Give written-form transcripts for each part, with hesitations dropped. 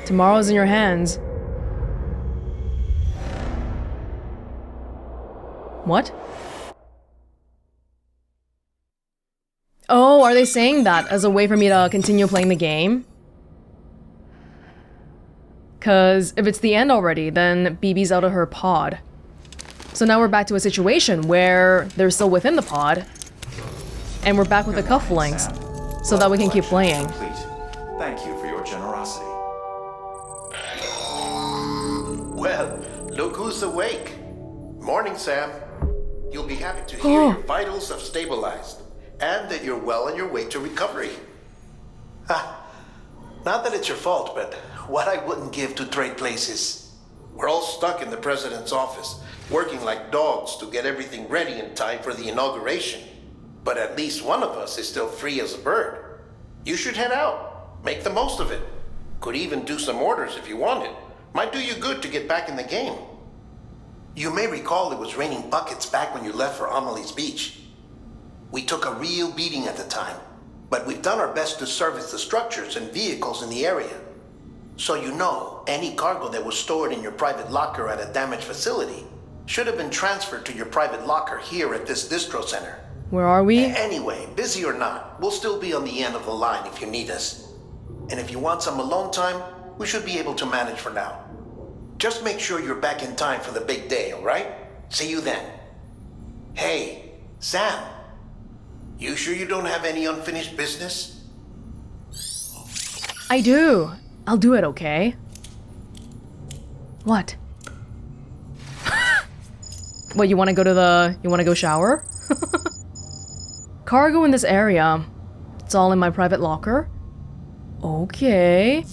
Tomorrow's in your hands. What? Oh, are they saying that as a way for me to continue playing the game? Cause if it's the end already, then BB's out of her pod. So now we're back to a situation where they're still within the pod. And we're back with the cufflinks, so that we can keep playing. Thank you for your generosity. Well, look who's awake. Morning, Sam. You'll be happy to hear your vitals have stabilized, and that you're well on your way to recovery. Not that it's your fault, but what I wouldn't give to trade places. We're all stuck in the president's office, working like dogs to get everything ready in time for the inauguration. But at least one of us is still free as a bird. You should head out. Make the most of it. Could even do some orders if you wanted. Might do you good to get back in the game. You may recall it was raining buckets back when you left for Amelie's Beach. We took a real beating at the time, but we've done our best to service the structures and vehicles in the area. So you know, any cargo that was stored in your private locker at a damaged facility should have been transferred to your private locker here at this distro center. Where are we? Anyway, busy or not, we'll still be on the end of the line if you need us. And if you want some alone time, we should be able to manage for now. Just make sure you're back in time for the big day, alright? See you then. Hey, Sam. You sure you don't have any unfinished business? I do. I'll do it, okay? What? What, you wanna go shower? Cargo in this area. It's all in my private locker. Okay.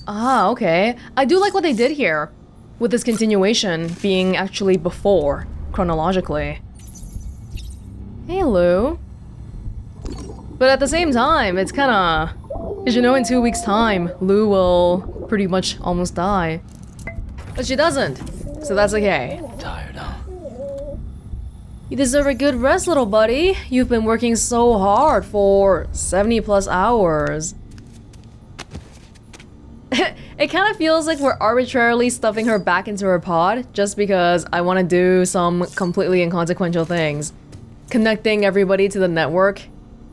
Okay. I do like what they did here, with this continuation being actually before, chronologically. Hey, Lou. But at the same time, it's kinda... As you know, in 2 weeks' time, Lou will pretty much almost die. But she doesn't, so that's okay. Tired, huh? You deserve a good rest, little buddy. You've been working so hard for 70 plus hours. It kind of feels like we're arbitrarily stuffing her back into her pod just because I want to do some completely inconsequential things. Connecting everybody to the network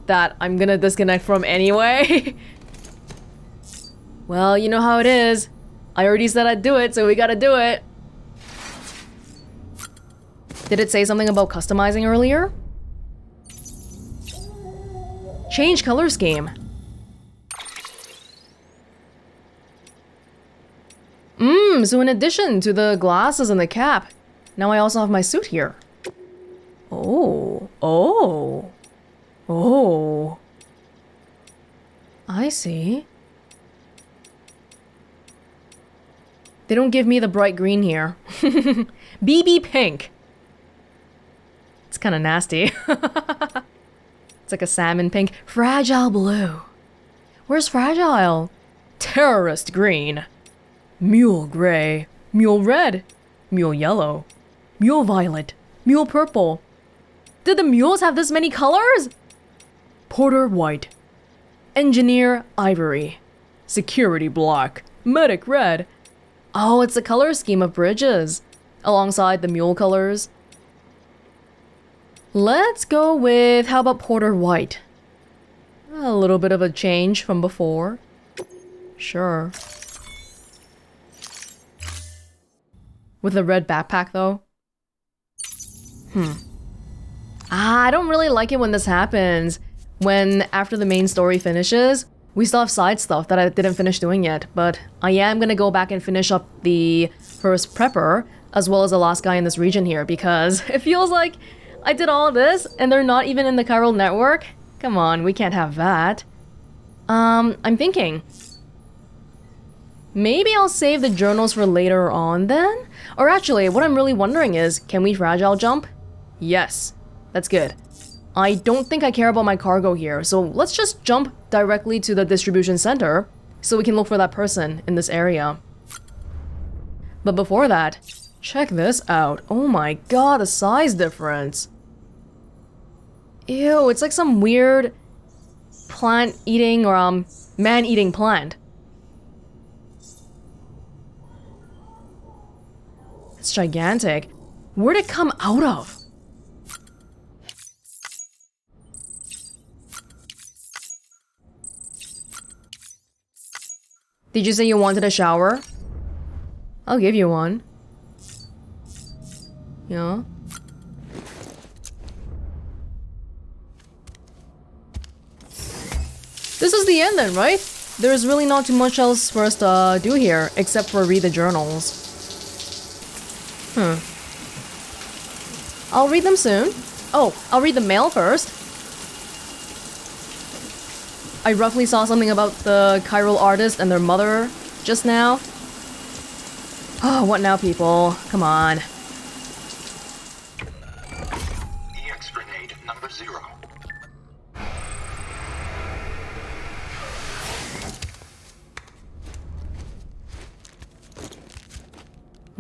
that I'm gonna disconnect from anyway. Well, you know how it is. I already said I'd do it, so we gotta do it. Did it say something about customizing earlier? Change color scheme. So in addition to the glasses and the cap, now I also have my suit here. Oh. I see. They don't give me the bright green here. BB pink. It's kind of nasty. It's like a salmon pink. Fragile blue. Where's fragile? Terrorist green. Mule gray. Mule red. Mule yellow. Mule violet. Mule purple. Did the mules have this many colors? Porter white. Engineer ivory. Security black. Medic red. Oh, it's the color scheme of bridges, alongside the mule colors. Let's go with, how about Porter white? A little bit of a change from before. Sure. With a red backpack, though? I don't really like it when this happens. When, after the main story finishes, we still have side stuff that I didn't finish doing yet, but I am gonna go back and finish up the first prepper, as well as the last guy in this region here, because it feels like I did all this, and they're not even in the chiral network? Come on, we can't have that. I'm thinking... maybe I'll save the journals for later on then? Or actually, what I'm really wondering is, can we fragile jump? Yes. That's good. I don't think I care about my cargo here, so let's just jump directly to the distribution center so we can look for that person in this area. But before that, check this out. Oh my god, the size difference. Ew, it's like some weird plant-eating or man-eating plant. It's gigantic. Where'd it come out of? Did you say you wanted a shower? I'll give you one. Yeah. This is the end then, right? There's really not too much else for us to do here, except for read the journals. I'll read them soon. Oh, I'll read the mail first. I roughly saw something about the Chiral artist and their mother just now. Oh, what now, people? Come on. EX grenade number 0.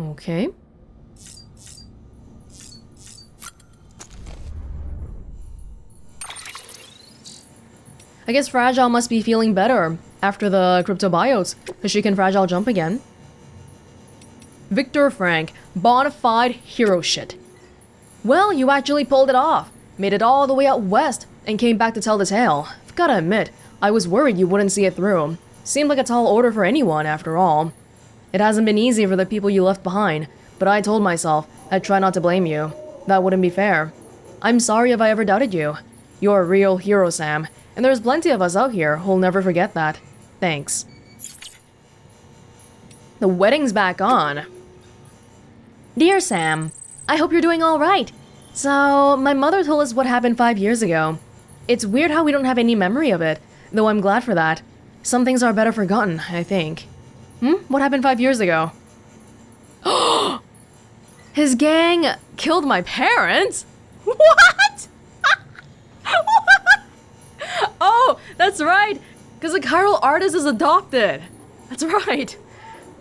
Okay. I guess Fragile must be feeling better after the cryptobiotes, because she can Fragile jump again. Victor Frank, bona fide hero shit. Well, you actually pulled it off. Made it all the way out west, and came back to tell the tale. I've gotta admit, I was worried you wouldn't see it through. Seemed like a tall order for anyone, after all. It hasn't been easy for the people you left behind, but I told myself I'd try not to blame you. That wouldn't be fair. I'm sorry if I ever doubted you. You're a real hero, Sam, and there's plenty of us out here who'll never forget that. Thanks. The wedding's back on. Dear Sam, I hope you're doing all right. So, my mother told us what happened 5 years ago. It's weird how we don't have any memory of it, though I'm glad for that. Some things are better forgotten, I think. What happened 5 years ago? His gang killed my parents? What? What? Oh, that's right. Because the Chiral artist is adopted. That's right.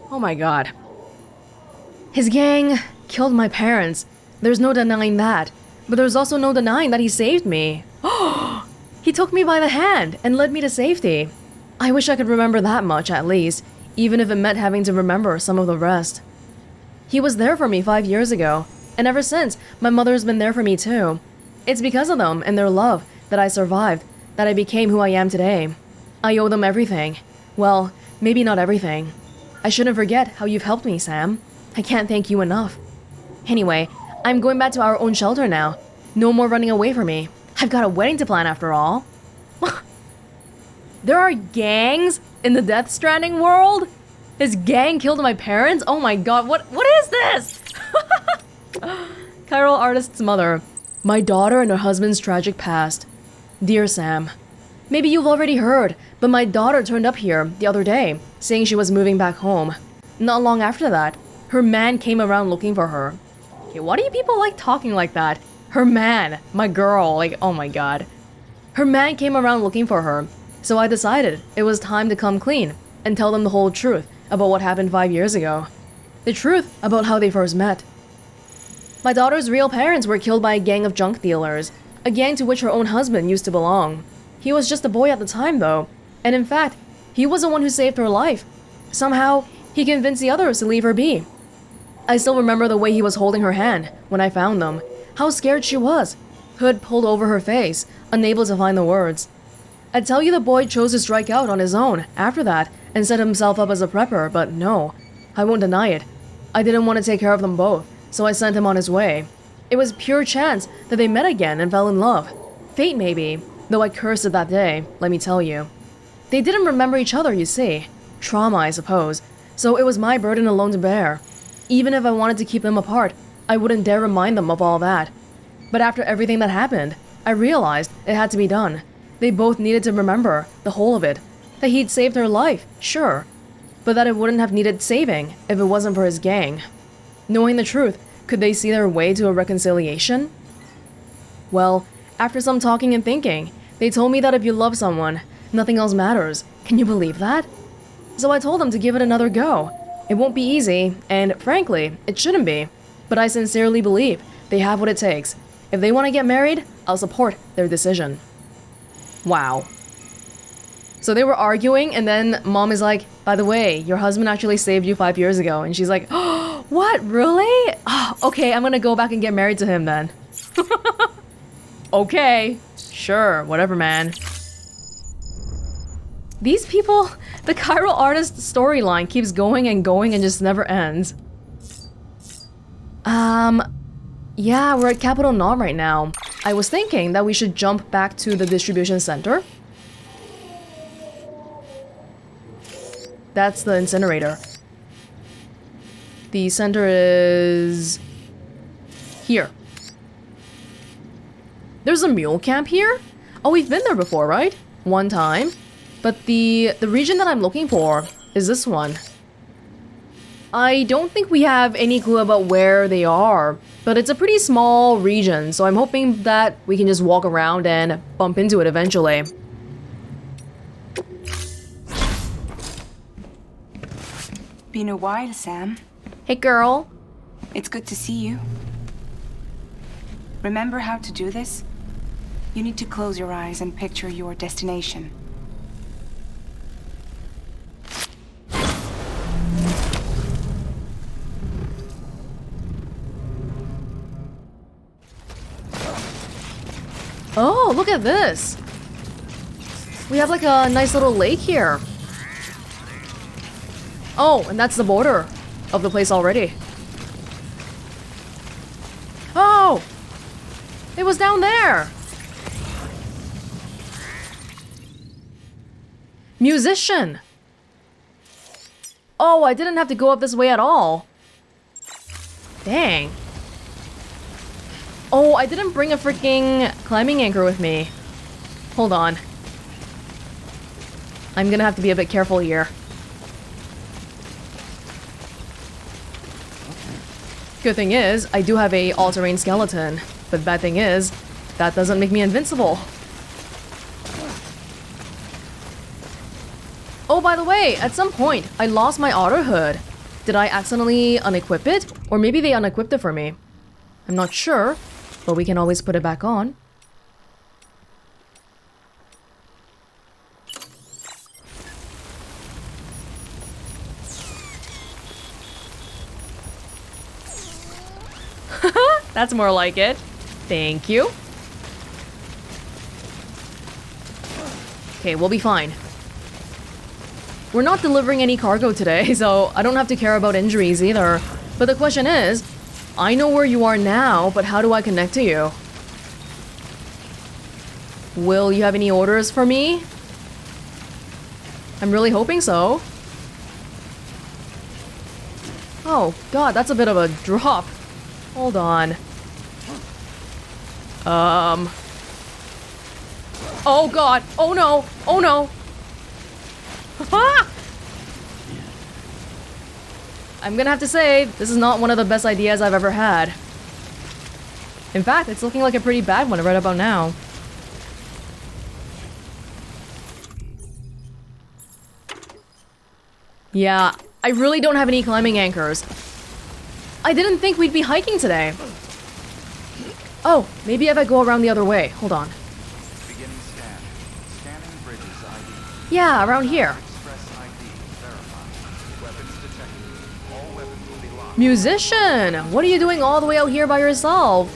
Oh my god. His gang killed my parents. There's no denying that. But there's also no denying that he saved me. He took me by the hand and led me to safety. I wish I could remember that much, at least, even if it meant having to remember some of the rest. He was there for me 5 years ago, and ever since, my mother's been there for me too. It's because of them and their love that I survived, that I became who I am today. I owe them everything. Well, maybe not everything. I shouldn't forget how you've helped me, Sam. I can't thank you enough. Anyway, I'm going back to our own shelter now. No more running away from me. I've got a wedding to plan after all. There are gangs in the Death Stranding world? His gang killed my parents? Oh my god, what is this? Chiral artist's mother. My daughter and her husband's tragic past. Dear Sam, maybe you've already heard, but my daughter turned up here the other day, saying she was moving back home. Not long after that, her man came around looking for her. Okay, why do you people like talking like that? Her man, my girl, like, oh my god. Her man came around looking for her, so I decided it was time to come clean and tell them the whole truth about what happened 5 years ago. The truth about how they first met. My daughter's real parents were killed by a gang of junk dealers, a gang to which her own husband used to belong. He was just a boy at the time, though, and in fact, he was the one who saved her life. Somehow, he convinced the others to leave her be. I still remember the way he was holding her hand when I found them, how scared she was, hood pulled over her face, unable to find the words. I'd tell you the boy chose to strike out on his own after that and set himself up as a prepper, but no, I won't deny it. I didn't want to take care of them both, so I sent him on his way. It was pure chance that they met again and fell in love. Fate, maybe, though I cursed it that day, let me tell you. They didn't remember each other, you see. Trauma, I suppose, so it was my burden alone to bear. Even if I wanted to keep them apart, I wouldn't dare remind them of all that. But after everything that happened, I realized it had to be done. They both needed to remember, the whole of it. That he'd saved her life, sure, but that it wouldn't have needed saving if it wasn't for his gang. Knowing the truth, could they see their way to a reconciliation? Well, after some talking and thinking, they told me that if you love someone, nothing else matters. Can you believe that? So I told them to give it another go. It won't be easy, and frankly, it shouldn't be. But I sincerely believe they have what it takes. If they want to get married, I'll support their decision. Wow. So they were arguing, and then mom is like, by the way, your husband actually saved you 5 years ago. And she's like, oh, What? Really? Oh, okay, I'm gonna go back and get married to him then. Okay. Sure, whatever, man. These people, the Chiral artist storyline keeps going and going and just never ends. Yeah, we're at Capital Knot right now. I was thinking that we should jump back to the distribution center. That's the incinerator. The center is here. There's a mule camp here? Oh, we've been there before, right? One time. But the region that I'm looking for is this one. I don't think we have any clue about where they are, but it's a pretty small region, so I'm hoping that we can just walk around and bump into it eventually. Been a while, Sam. Hey, girl. It's good to see you. Remember how to do this? You need to close your eyes and picture your destination. Oh, look at this. We have like a nice little lake here. Oh, and that's the border of the place already. Oh! It was down there! Musician! Oh, I didn't have to go up this way at all. Dang. Oh, I didn't bring a freaking climbing anchor with me. Hold on. I'm gonna have to be a bit careful here. Good thing is, I do have a all-terrain skeleton. But bad thing is, that doesn't make me invincible. Oh, by the way, at some point, I lost my auto hood. Did I accidentally unequip it? Or maybe they unequipped it for me. I'm not sure, but we can always put it back on. That's more like it. Thank you. Okay, we'll be fine. We're not delivering any cargo today, so I don't have to care about injuries either. But the question is, I know where you are now, but how do I connect to you? Will you have any orders for me? I'm really hoping so. Oh, God, that's a bit of a drop. Hold on. Oh God! Oh no! Oh no! I'm gonna have to say, this is not one of the best ideas I've ever had. In fact, it's looking like a pretty bad one right about now. Yeah, I really don't have any climbing anchors. I didn't think we'd be hiking today. Oh, maybe if I go around the other way. Hold on. Beginning scan. Scanning bridges ID. Yeah, around here. Express ID verified. Weapons detected. All weapons will be locked. Musician! What are you doing all the way out here by yourself?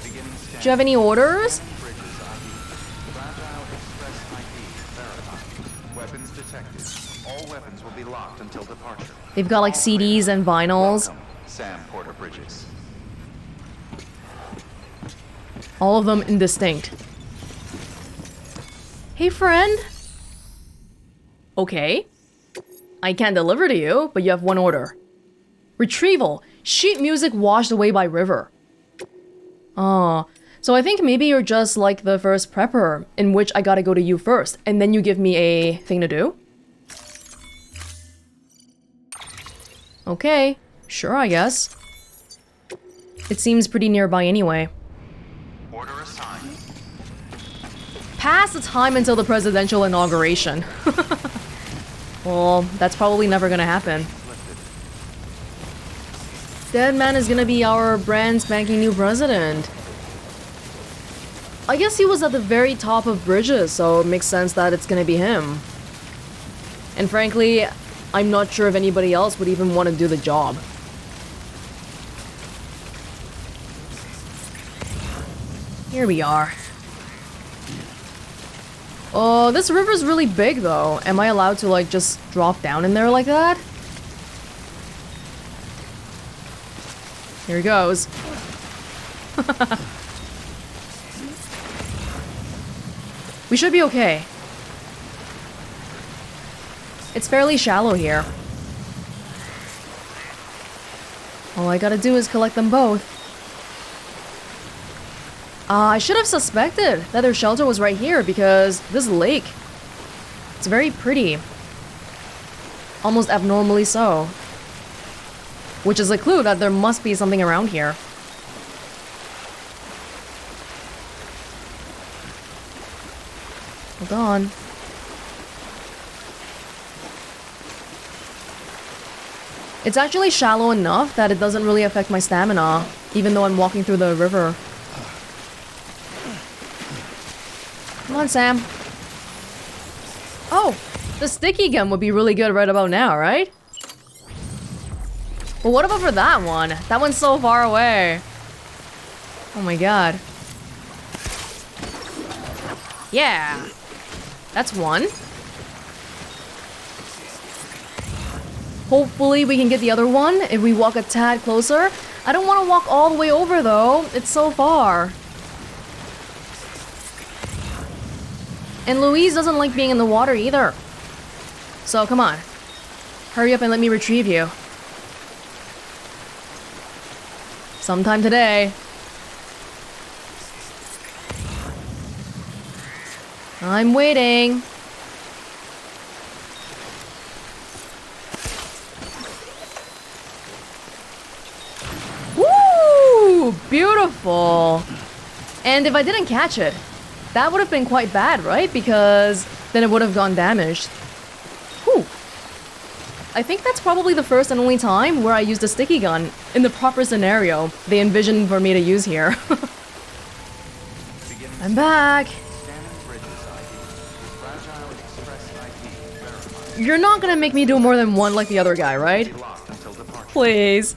Beginning scan. Do you have any orders? Scanning bridges ID. Fragile express ID verified. Weapons detected. All weapons will be locked until departure. They've got like CDs and vinyls. Welcome, Sam Porter Bridges. All of them indistinct. Hey, friend. Okay. I can't deliver to you, but you have one order. Retrieval. Sheet music washed away by river. Oh, so I think maybe you're just like the first prepper, in which I gotta go to you first, and then you give me a thing to do? Okay, sure, I guess. It seems pretty nearby anyway. Order assigned. Pass the time until the presidential inauguration. Well, that's probably never gonna happen. Dead Man is gonna be our brand spanking new president. I guess he was at the very top of bridges, so it makes sense that it's gonna be him. And frankly, I'm not sure if anybody else would even want to do the job. Here we are. Oh, this river's really big though. Am I allowed to like just drop down in there like that? Here goes. We should be okay. It's fairly shallow here. All I gotta do is collect them both. I should have suspected that their shelter was right here because this lake, it's very pretty. Almost abnormally so. Which is a clue that there must be something around here. Hold on. It's actually shallow enough that it doesn't really affect my stamina, even though I'm walking through the river. Come on, Sam. Oh, the sticky gun would be really good right about now, right? But what about for that one? That one's so far away. Oh my god. Yeah. That's one. Hopefully we can get the other one if we walk a tad closer. I don't want to walk all the way over though. It's so far. And Louise doesn't like being in the water either. So come on. Hurry up and let me retrieve you. Sometime today. I'm waiting. Woo! Beautiful. And if I didn't catch it, that would have been quite bad, right? Because then it would have gone damaged. Whew. I think that's probably the first and only time where I used a sticky gun in the proper scenario they envisioned for me to use here. I'm back. You're not gonna make me do more than one like the other guy, right? Please.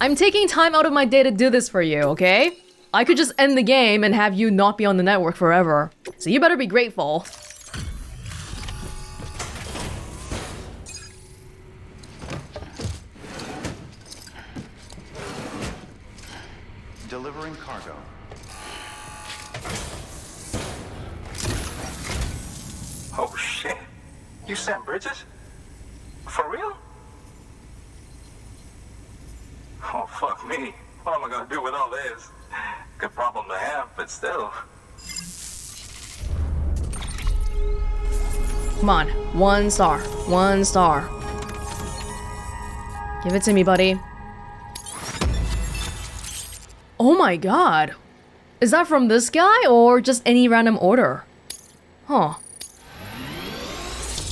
I'm taking time out of my day to do this for you, okay? I could just end the game and have you not be on the network forever. So you better be grateful. Delivering cargo. Oh shit. You sent Bridges? For real? Oh fuck me. What am I gonna do with all this? Good problem to have, but still. Come on. 1 star. 1 star. Give it to me, buddy. Oh my god. Is that from this guy or just any random order? Huh.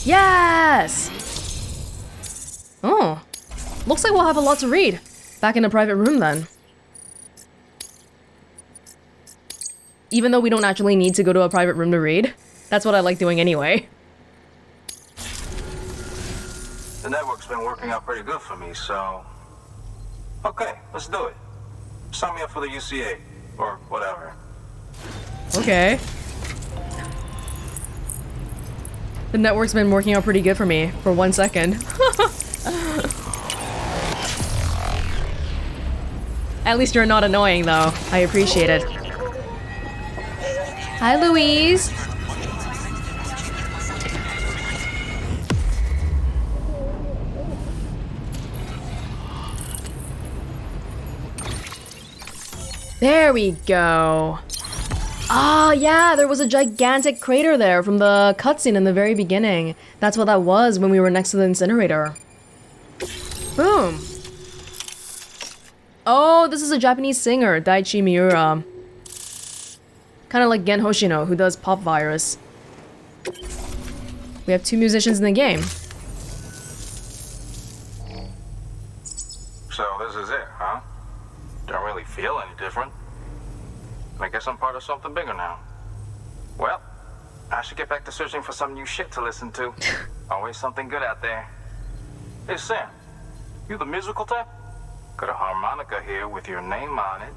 Yes! Oh. Looks like we'll have a lot to read. Back in the private room then. Even though we don't actually need to go to a private room to read. That's what I like doing anyway. The network's been working out pretty good for me, so... Okay, let's do it. Sign me up for the UCA, or whatever. Okay. The network's been working out pretty good for me for 1 second. At least you're not annoying though. I appreciate it. Hi, Louise. There we go. Ah, yeah, there was a gigantic crater there from the cutscene in the very beginning. That's what that was when we were next to the incinerator. Boom. Oh, this is a Japanese singer, Daichi Miura. Kind of like Gen Hoshino, who does Pop Virus. We have 2 musicians in the game. So this is it, huh? Don't really feel any different. I guess I'm part of something bigger now. Well, I should get back to searching for some new shit to listen to. Always something good out there. Hey, Sam. You the musical type? Got a harmonica here with your name on it.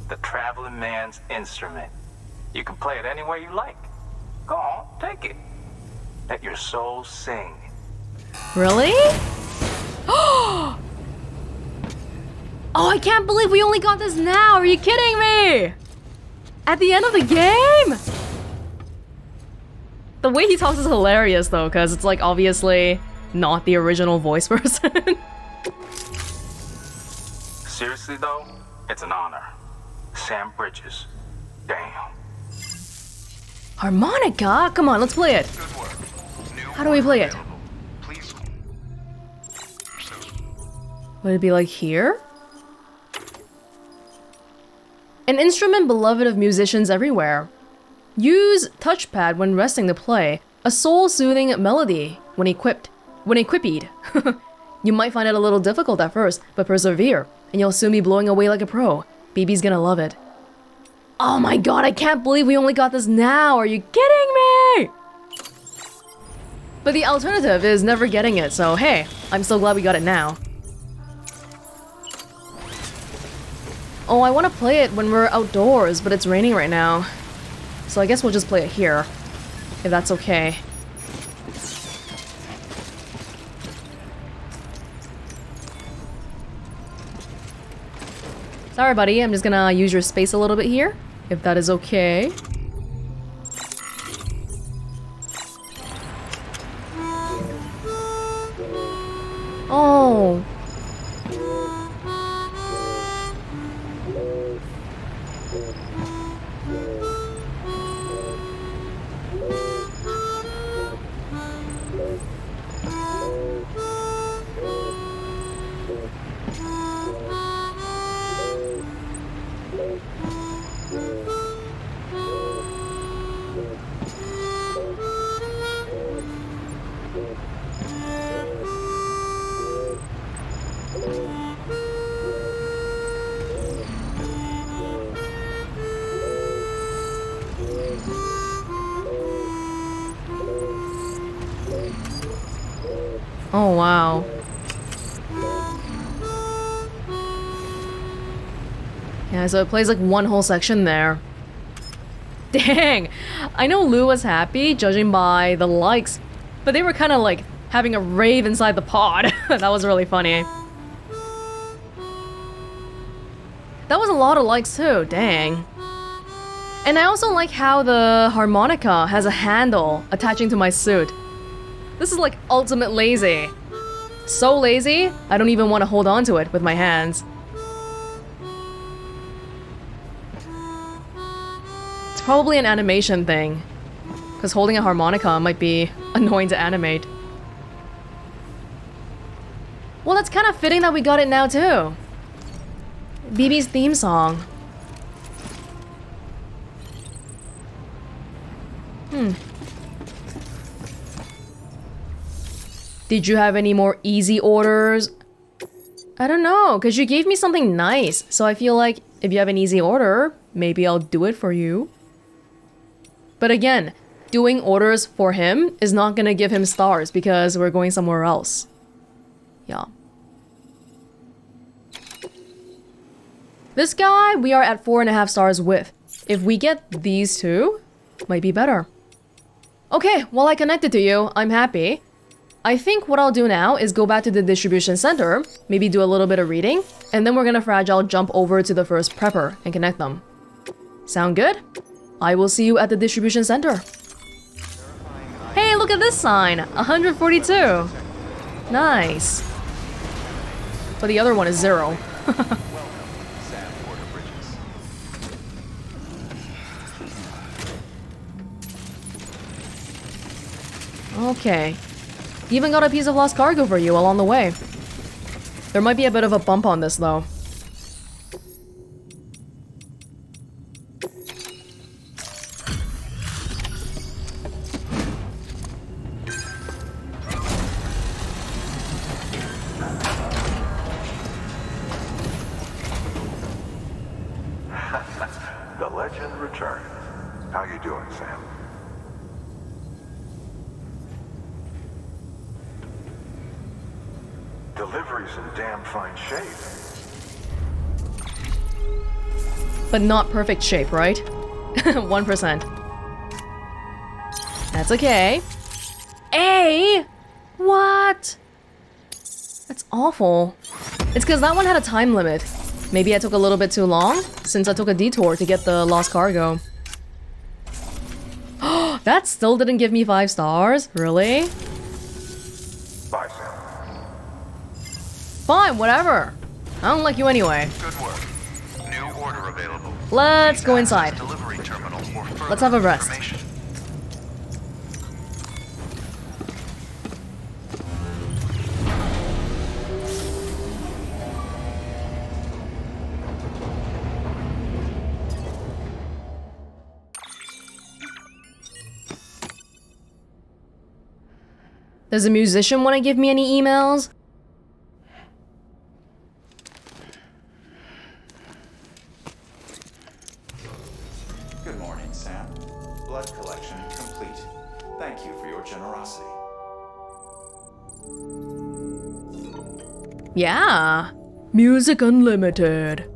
The traveling man's instrument. You can play it any way you like. Go on, take it. Let your soul sing. Really? Oh, I can't believe we only got this now. Are you kidding me? At the end of the game? The way he talks is hilarious though, because it's like obviously not the original voice person. Seriously though, it's an honor. Sam Bridges. Damn. Harmonica? Come on, let's play it. Good work. New How do we play it? available. Please. Would it be like here? An instrument beloved of musicians everywhere. Use touchpad when resting to play. A soul-soothing melody when equipped. You might find it a little difficult at first, but persevere, and you'll soon be blowing away like a pro. BB's gonna love it. Oh my god, I can't believe we only got this now. Are you kidding me? But the alternative is never getting it, so hey, I'm so glad we got it now. Oh, I want to play it when we're outdoors, but it's raining right now. So I guess we'll just play it here, if that's okay. Sorry, buddy, I'm just gonna use your space a little bit here, if that is okay. Oh. Oh, wow. Yeah, so it plays like one whole section there. Dang! I know Lou was happy, judging by the likes, but they were kind of like having a rave inside the pod. That was really funny. That was a lot of likes too, dang. And I also like how the harmonica has a handle attaching to my suit. This is like ultimate lazy. So lazy, I don't even want to hold on to it with my hands. It's probably an animation thing, because holding a harmonica might be annoying to animate. Well, that's kind of fitting that we got it now too. BB's theme song. Did you have any more easy orders? I don't know, because you gave me something nice, so I feel like if you have an easy order, maybe I'll do it for you. But again, doing orders for him is not gonna give him stars because we're going somewhere else. Yeah. This guy, we are at 4.5 stars with. If we get these two, might be better. Okay, well I connected to you, I'm happy. I think what I'll do now is go back to the distribution center, maybe do a little bit of reading, and then we're gonna fragile jump over to the first prepper and connect them. Sound good? I will see you at the distribution center. Hey, look at this sign! 142! Nice. But the other one is 0. Okay. Even got a piece of lost cargo for you along the way. There might be a bit of a bump on this though. The legend returned. How you doing, Sam? Delivery's in damn fine shape. But not perfect shape, right? 1%. That's okay. A? What? That's awful. It's because that one had a time limit. Maybe I took a little bit too long, since I took a detour to get the lost cargo. That still didn't give me 5 stars? Really? Bye, Sam. Fine, whatever. I don't like you anyway. Good work. New order available. Let's go inside. Delivery terminal for further Let's have a rest. information. Does a musician want to give me any emails? Good morning, Sam. Blood collection complete. Thank you for your generosity. Yeah. Music Unlimited.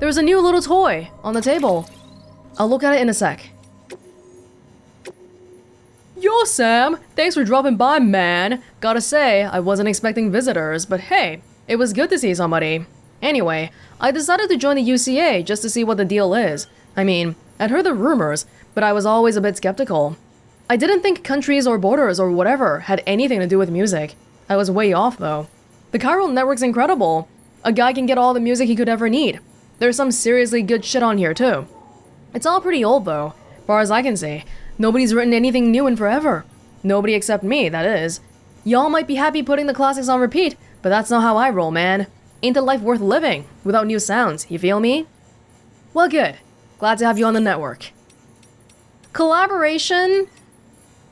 There's a new little toy on the table. I'll look at it in a sec. Yo, Sam! Thanks for dropping by, man! Gotta say, I wasn't expecting visitors, but hey, it was good to see somebody. Anyway, I decided to join the UCA just to see what the deal is. I mean, I'd heard the rumors, but I was always a bit skeptical. I didn't think countries or borders or whatever had anything to do with music. I was way off, though. The Chiral network's incredible. A guy can get all the music he could ever need. There's some seriously good shit on here, too. It's all pretty old, though, far as I can see. Nobody's written anything new in forever. Nobody except me, that is. Y'all might be happy putting the classics on repeat, but that's not how I roll, man. Ain't a life worth living without new sounds, you feel me? Well, good. Glad to have you on the network. Collaboration?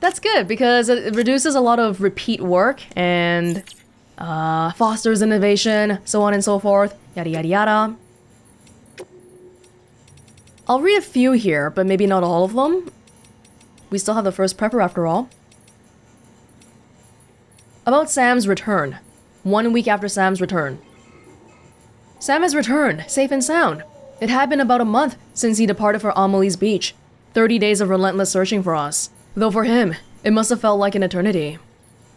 That's good, because it reduces a lot of repeat work and fosters innovation, so on and so forth, yada yada yada. I'll read a few here, but maybe not all of them. We still have the first prepper after all. About Sam's return. 1 week after Sam's return. Sam has returned, safe and sound. It had been about a month since he departed for Amelie's beach. 30 days of relentless searching for us. Though for him, it must have felt like an eternity.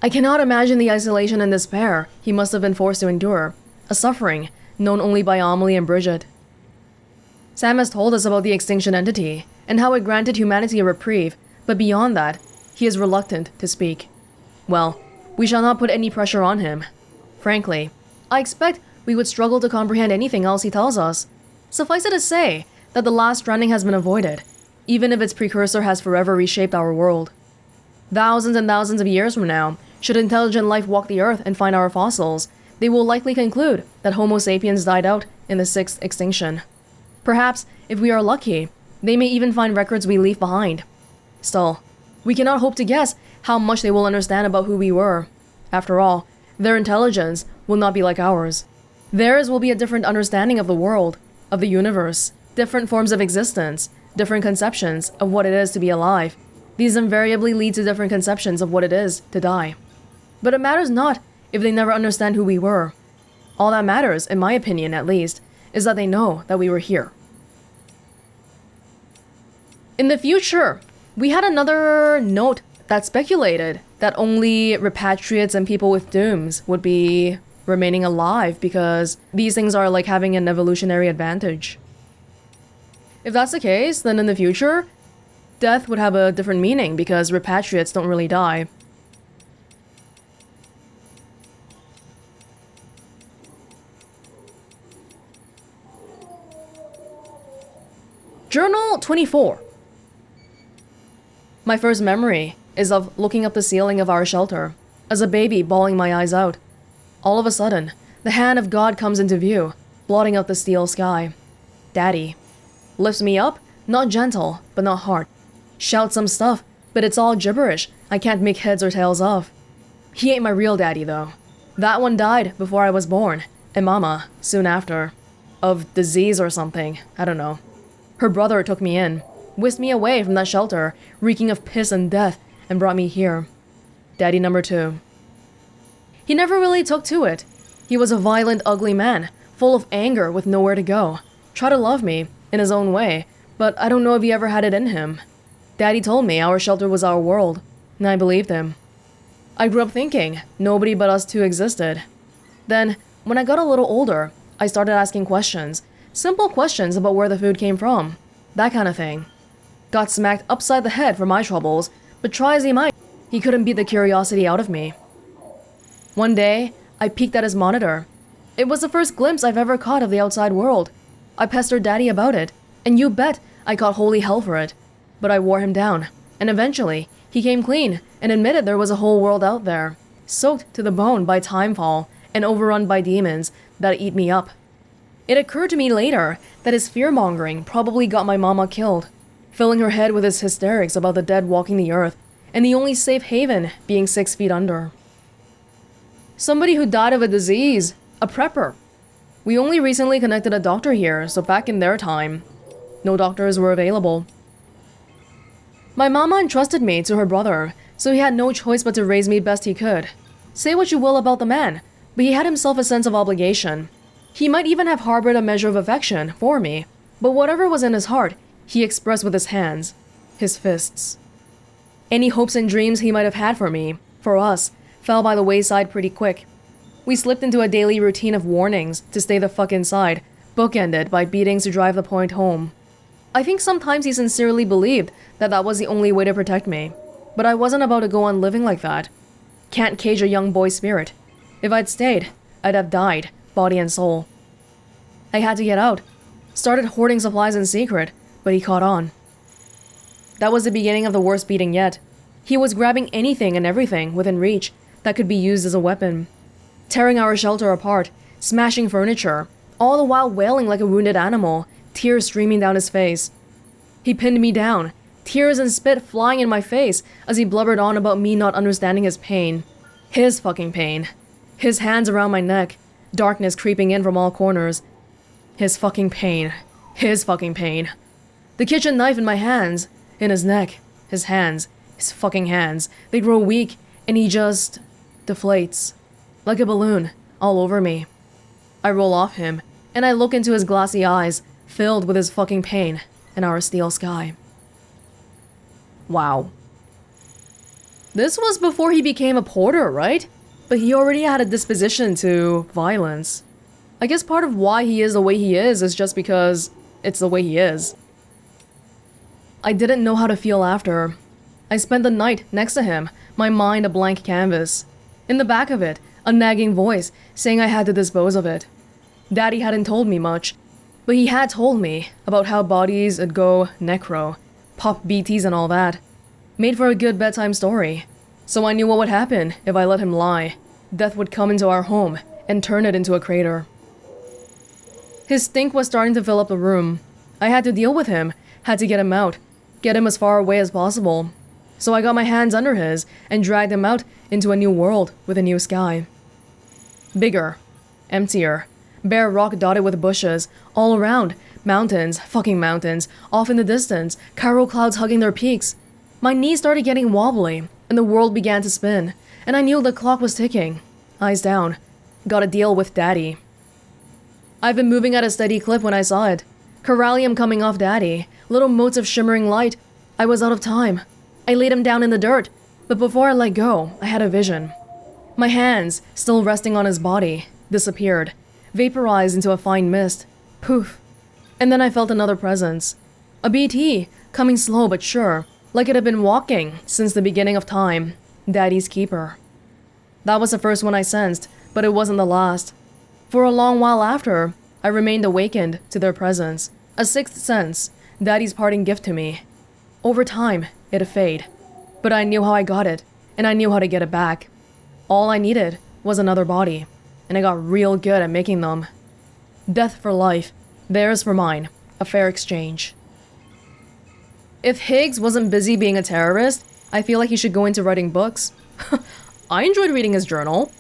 I cannot imagine the isolation and despair he must have been forced to endure. A suffering known only by Amelie and Bridget. Sam has told us about the extinction entity, and how it granted humanity a reprieve, but beyond that, he is reluctant to speak. Well, we shall not put any pressure on him. Frankly, I expect we would struggle to comprehend anything else he tells us. Suffice it to say that the last stranding has been avoided, even if its precursor has forever reshaped our world. Thousands and thousands of years from now, should intelligent life walk the earth and find our fossils, they will likely conclude that Homo sapiens died out in the 6th extinction. Perhaps, if we are lucky, they may even find records we leave behind. Still, we cannot hope to guess how much they will understand about who we were. After all, their intelligence will not be like ours. Theirs will be a different understanding of the world, of the universe, different forms of existence, different conceptions of what it is to be alive. These invariably lead to different conceptions of what it is to die. But it matters not if they never understand who we were. All that matters, in my opinion at least, is that they know that we were here. In the future, we had another note that speculated that only repatriates and people with dooms would be remaining alive because these things are like having an evolutionary advantage. If that's the case, then in the future, death would have a different meaning because repatriates don't really die. Journal 24. My first memory is of looking up the ceiling of our shelter, as a baby bawling my eyes out. All of a sudden, the hand of God comes into view, blotting out the steel sky. Daddy lifts me up, not gentle, but not hard. Shouts some stuff, but it's all gibberish I can't make heads or tails of. He ain't my real daddy, though. That one died before I was born, and Mama soon after. Of disease or something, I don't know. Her brother took me in, whisked me away from that shelter, reeking of piss and death, and brought me here. Daddy number 2. He never really took to it. He was a violent, ugly man, full of anger with nowhere to go. Tried to love me, in his own way, but I don't know if he ever had it in him. Daddy told me our shelter was our world, and I believed him. I grew up thinking nobody but us two existed. Then, when I got a little older, I started asking questions. Simple questions about where the food came from. That kind of thing. Got smacked upside the head for my troubles, but try as he might, he couldn't beat the curiosity out of me. One day, I peeked at his monitor. It was the first glimpse I've ever caught of the outside world. I pestered Daddy about it, and you bet I caught holy hell for it. But I wore him down, and eventually, he came clean and admitted there was a whole world out there, soaked to the bone by timefall and overrun by demons that eat me up. It occurred to me later that his fear-mongering probably got my mama killed, filling her head with his hysterics about the dead walking the earth, and the only safe haven being 6 feet under. Somebody who died of a disease, a prepper. We only recently connected a doctor here, so back in their time, no doctors were available. My mama entrusted me to her brother, so he had no choice but to raise me best he could. Say what you will about the man, but he had himself a sense of obligation. He might even have harbored a measure of affection for me, but whatever was in his heart, he expressed with his hands, his fists. Any hopes and dreams he might have had for me, for us, fell by the wayside pretty quick. We slipped into a daily routine of warnings to stay the fuck inside, bookended by beatings to drive the point home. I think sometimes he sincerely believed that that was the only way to protect me, but I wasn't about to go on living like that. Can't cage a young boy's spirit. If I'd stayed, I'd have died, body and soul. I had to get out. Started hoarding supplies in secret, but he caught on. That was the beginning of the worst beating yet. He was grabbing anything and everything within reach that could be used as a weapon. Tearing our shelter apart, smashing furniture, all the while wailing like a wounded animal, tears streaming down his face. He pinned me down, tears and spit flying in my face as he blubbered on about me not understanding his pain. His fucking pain. His hands around my neck, darkness creeping in from all corners. His fucking pain. His fucking pain. The kitchen knife in my hands, in his neck, his hands, his fucking hands. They grow weak, and he just deflates. Like a balloon, all over me. I roll off him, and I look into his glassy eyes, filled with his fucking pain and our steel sky. Wow. This was before he became a porter, right? But he already had a disposition to violence. I guess part of why he is the way he is just because it's the way he is. I didn't know how to feel after. I spent the night next to him, my mind a blank canvas. In the back of it, a nagging voice saying I had to dispose of it. Daddy hadn't told me much, but he had told me about how bodies would go necro, pop BTs and all that. Made for a good bedtime story. So I knew what would happen if I let him lie. Death would come into our home and turn it into a crater. His stink was starting to fill up the room. I had to deal with him, had to get him out, get him as far away as possible. So I got my hands under his and dragged him out into a new world with a new sky. Bigger, emptier, bare rock dotted with bushes, all around, mountains, fucking mountains, off in the distance, chiral clouds hugging their peaks. My knees started getting wobbly, and the world began to spin, and I knew the clock was ticking. Eyes down. Gotta deal with Daddy. I've been moving at a steady clip when I saw it. Chiralium coming off Daddy, little motes of shimmering light. I was out of time. I laid him down in the dirt, but before I let go, I had a vision. My hands, still resting on his body, disappeared, vaporized into a fine mist. Poof. And then I felt another presence. A BT, coming slow but sure, like it had been walking since the beginning of time. Daddy's keeper. That was the first one I sensed, but it wasn't the last. For a long while after, I remained awakened to their presence. A sixth sense, Daddy's parting gift to me. Over time, it'd fade. But I knew how I got it, and I knew how to get it back. All I needed was another body, and I got real good at making them. Death for life, theirs for mine, a fair exchange. If Higgs wasn't busy being a terrorist, I feel like he should go into writing books. I enjoyed reading his journal.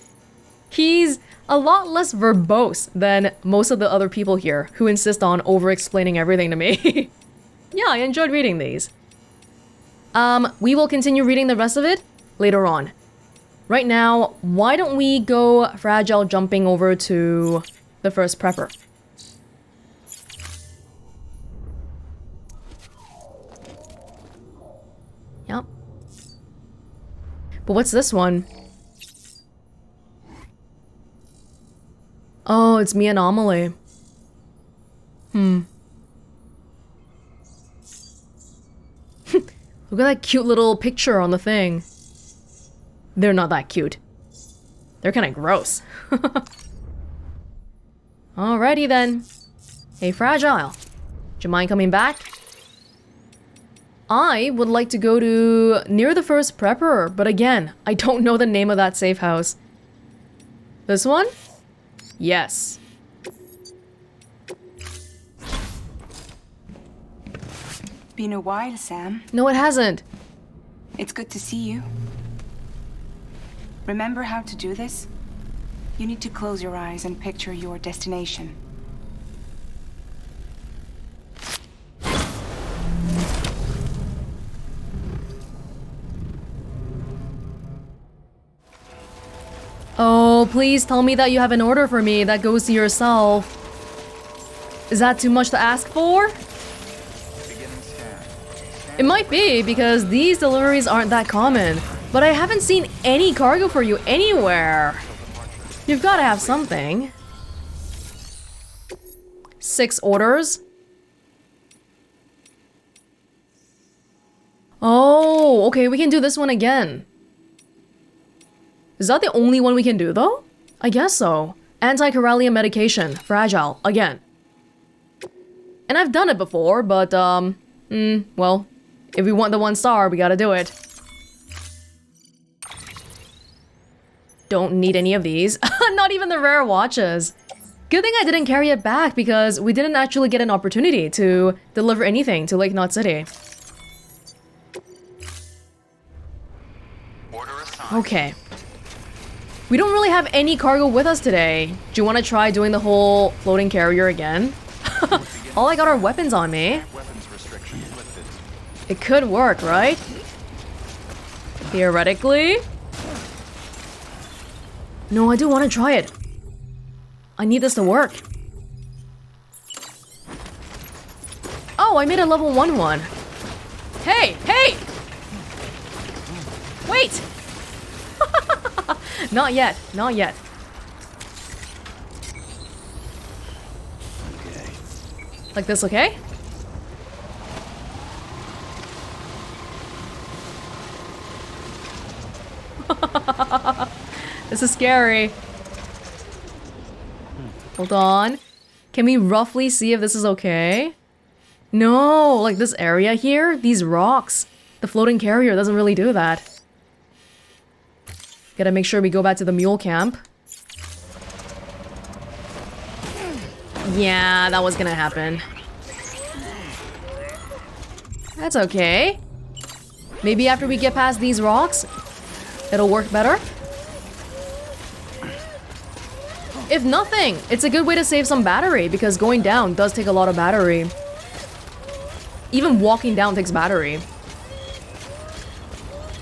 He's a lot less verbose than most of the other people here who insist on over-explaining everything to me. Yeah, I enjoyed reading these. We will continue reading the rest of it later on. Right now, why don't we go fragile jumping over to the first prepper? Yep. But what's this one? Oh, it's me anomaly. Look at that cute little picture on the thing. They're not that cute. They're kind of gross. Alrighty then. Hey, Fragile. Do you mind coming back? I would like to go to near the first prepper, but again, I don't know the name of that safe house. This one? Yes. Been a while, Sam. No, it hasn't. It's good to see you. Remember how to do this? You need to close your eyes and picture your destination. Oh, please tell me that you have an order for me that goes to yourself. Is that too much to ask for? It might be, because these deliveries aren't that common. But I haven't seen any cargo for you anywhere. You've got to have something. 6 orders? Oh, okay, we can do this one again. Is that the only one we can do, though? I guess so. Anti-Chiralium medication. Fragile. Again. And I've done it before, but, well, if we want the 1 star, we gotta do it. Don't need any of these. Not even the rare watches. Good thing I didn't carry it back, because we didn't actually get an opportunity to deliver anything to Lake Knot City. Okay. We don't really have any cargo with us today. Do you want to try doing the whole floating carrier again? All I got are weapons on me. It could work, right? Theoretically. No, I do want to try it. I need this to work. Oh, I made a level 1 one. Hey, hey! Wait! Not yet, not yet. Okay. Like this, okay? This is scary. Hold on. Can we roughly see if this is okay? No, like this area here, these rocks. The floating carrier doesn't really do that. Gotta make sure we go back to the mule camp. Yeah, that was gonna happen. That's okay. Maybe after we get past these rocks, it'll work better. If nothing, it's a good way to save some battery, because going down does take a lot of battery. Even walking down takes battery.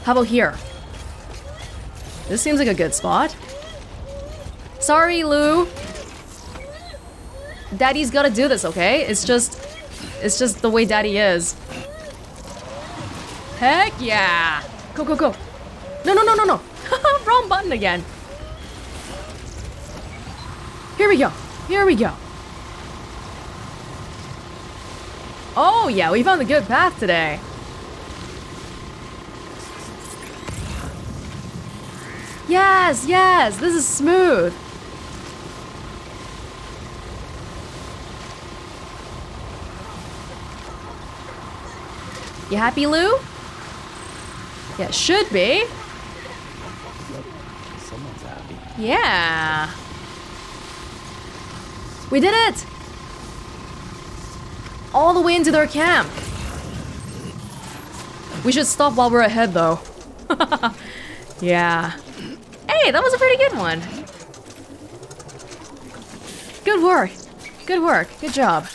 How about here? This seems like a good spot. Sorry, Lou. Daddy's gotta do this, okay? It's just the way Daddy is. Heck yeah! Go, go, go. No, no, no, no, no. Wrong button again. Here we go. Here we go. Oh yeah, we found a good path today. Yes, yes, this is smooth. You happy, Lou? Yeah, should be. Someone's happy. Yeah. We did it! All the way into their camp. We should stop while we're ahead, though. Yeah. Hey, that was a pretty good one. Good work. Good work. Good job.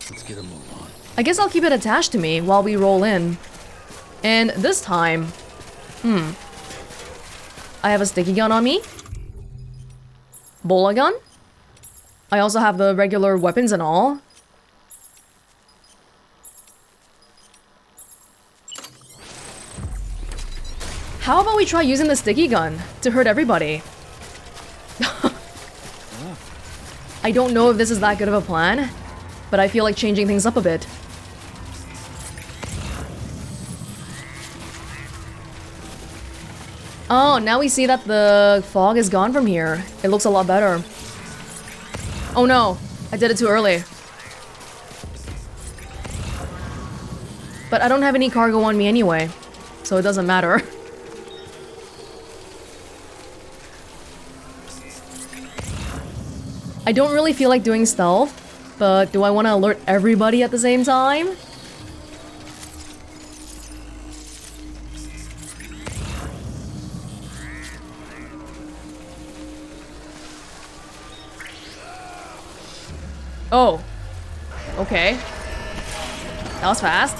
Let's get a move on. I guess I'll keep it attached to me while we roll in. And this time, I have a sticky gun on me. Bola gun. I also have the regular weapons and all. How about we try using the sticky gun to hurt everybody? I don't know if this is that good of a plan, but I feel like changing things up a bit. Oh, now we see that the fog is gone from here. It looks a lot better. Oh no, I did it too early. But I don't have any cargo on me anyway, so it doesn't matter. I don't really feel like doing stealth, but do I want to alert everybody at the same time? Oh. Okay. That was fast.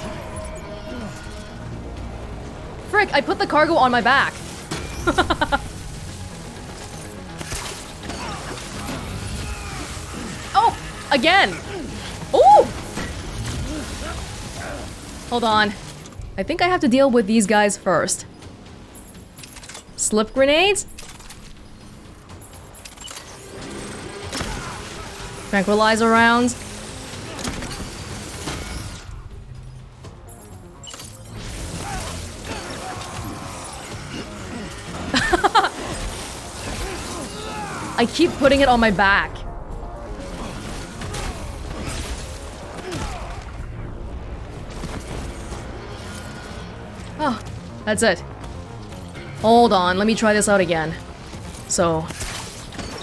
Frick, I put the cargo on my back. Oh! Again! Ooh! Hold on. I think I have to deal with these guys first. Slip grenades? Tranquilizer rounds. I keep putting it on my back. Oh, that's it. Hold on, let me try this out again. So,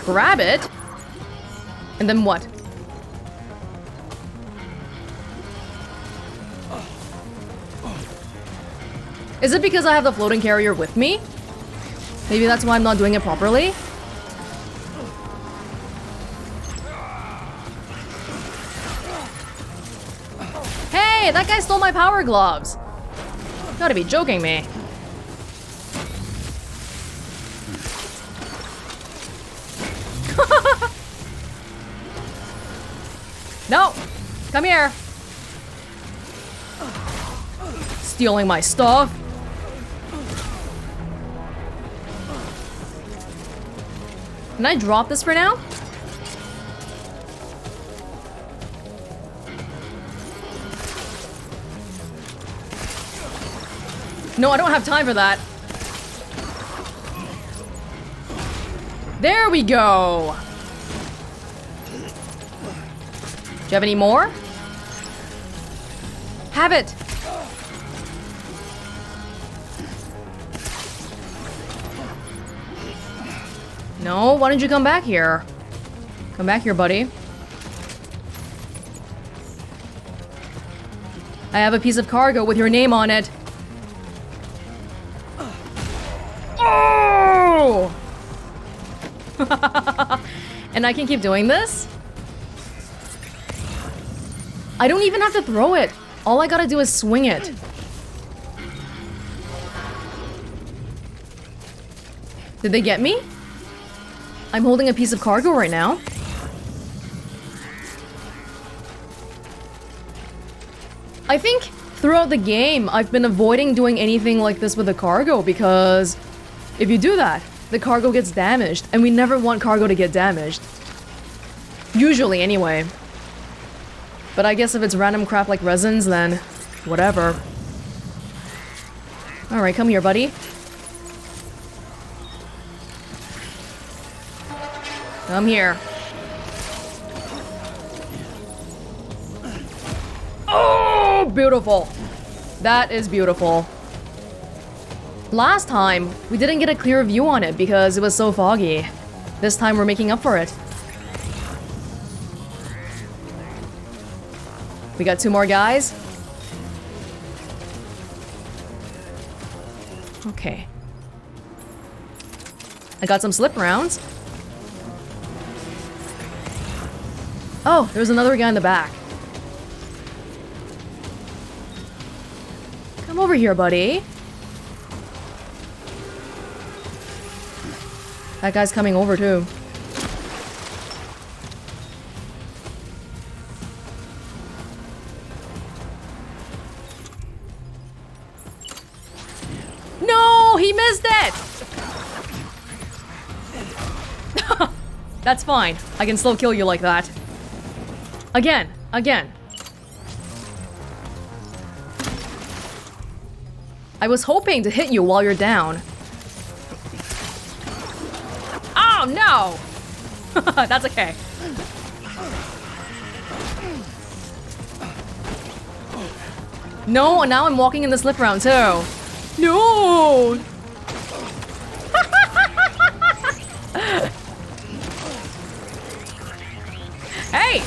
grab it. And then what? Is it because I have the floating carrier with me? Maybe that's why I'm not doing it properly? Hey, that guy stole my power gloves! Gotta be joking me. No! Come here! Stealing my stuff! Can I drop this for now? No, I don't have time for that. There we go! Do you have any more? Have it! No, why don't you come back here? Come back here, buddy. I have a piece of cargo with your name on it. Oh! And I can keep doing this? I don't even have to throw it. All I gotta do is swing it. Did they get me? I'm holding a piece of cargo right now. I think throughout the game, I've been avoiding doing anything like this with the cargo because if you do that, the cargo gets damaged, and we never want cargo to get damaged. Usually, anyway. But I guess if it's random crap like resins, then whatever. Alright, come here, buddy. Come here. Oh, beautiful. That is beautiful. Last time, we didn't get a clear view on it because it was so foggy. This time we're making up for it. We got 2 more guys. Okay. I got some slip rounds. Oh, there's another guy in the back. Come over here, buddy. That guy's coming over too. No, he missed it! That's fine. I can still kill you like that. Again. I was hoping to hit you while you're down. Oh, no! That's okay. No, now I'm walking in the slip round too. No! Hey!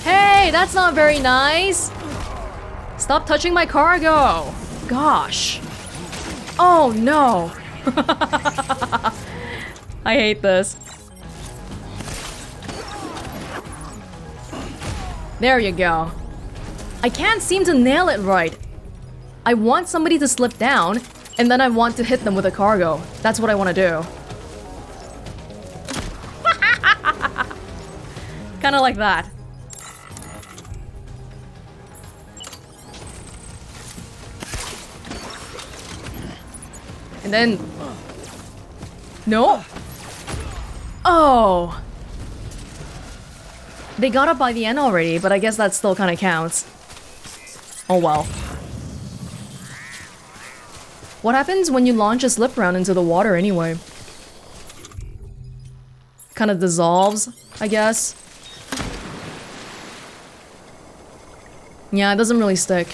Hey, that's not very nice! Stop touching my cargo! Gosh. Oh no! I hate this. There you go. I can't seem to nail it right. I want somebody to slip down, and then I want to hit them with a cargo. That's what I want to do. Kind of like that. And then... No! Oh! They got up by the end already, but I guess that still kind of counts. Oh well. What happens when you launch a slip round into the water anyway? Kind of dissolves, I guess. Yeah, it doesn't really stick.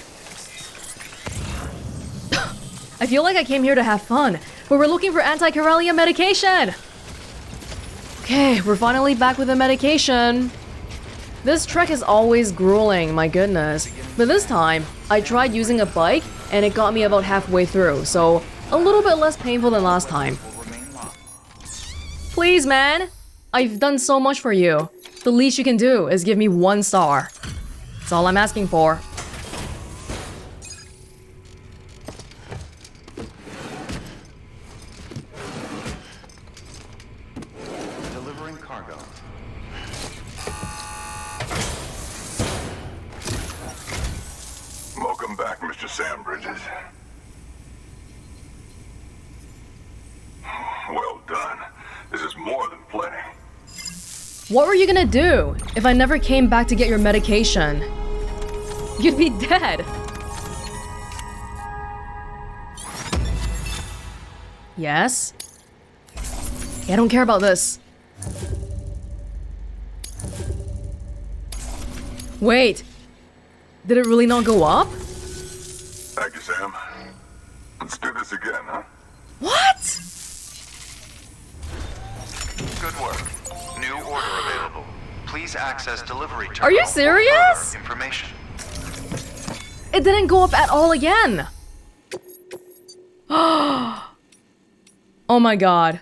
I feel like I came here to have fun, but we're looking for anti-Chiral medication! Okay, we're finally back with the medication. This trek is always grueling, my goodness. But this time, I tried using a bike, and it got me about halfway through, so a little bit less painful than last time. Please, man! I've done so much for you. The least you can do is give me 1 star. That's all I'm asking for. Delivering cargo. Welcome back, Mr. Sam Bridges. Well done. This is more than plenty. What were you gonna do if I never came back to get your medication? You'd be dead. Yes? Yeah, I don't care about this. Wait. Did it really not go up? Thank you, Sam. Let's do this again, huh? What? Good work. New order available. Please access delivery terminal. Are you for serious? further information. It didn't go up at all again. Oh my god.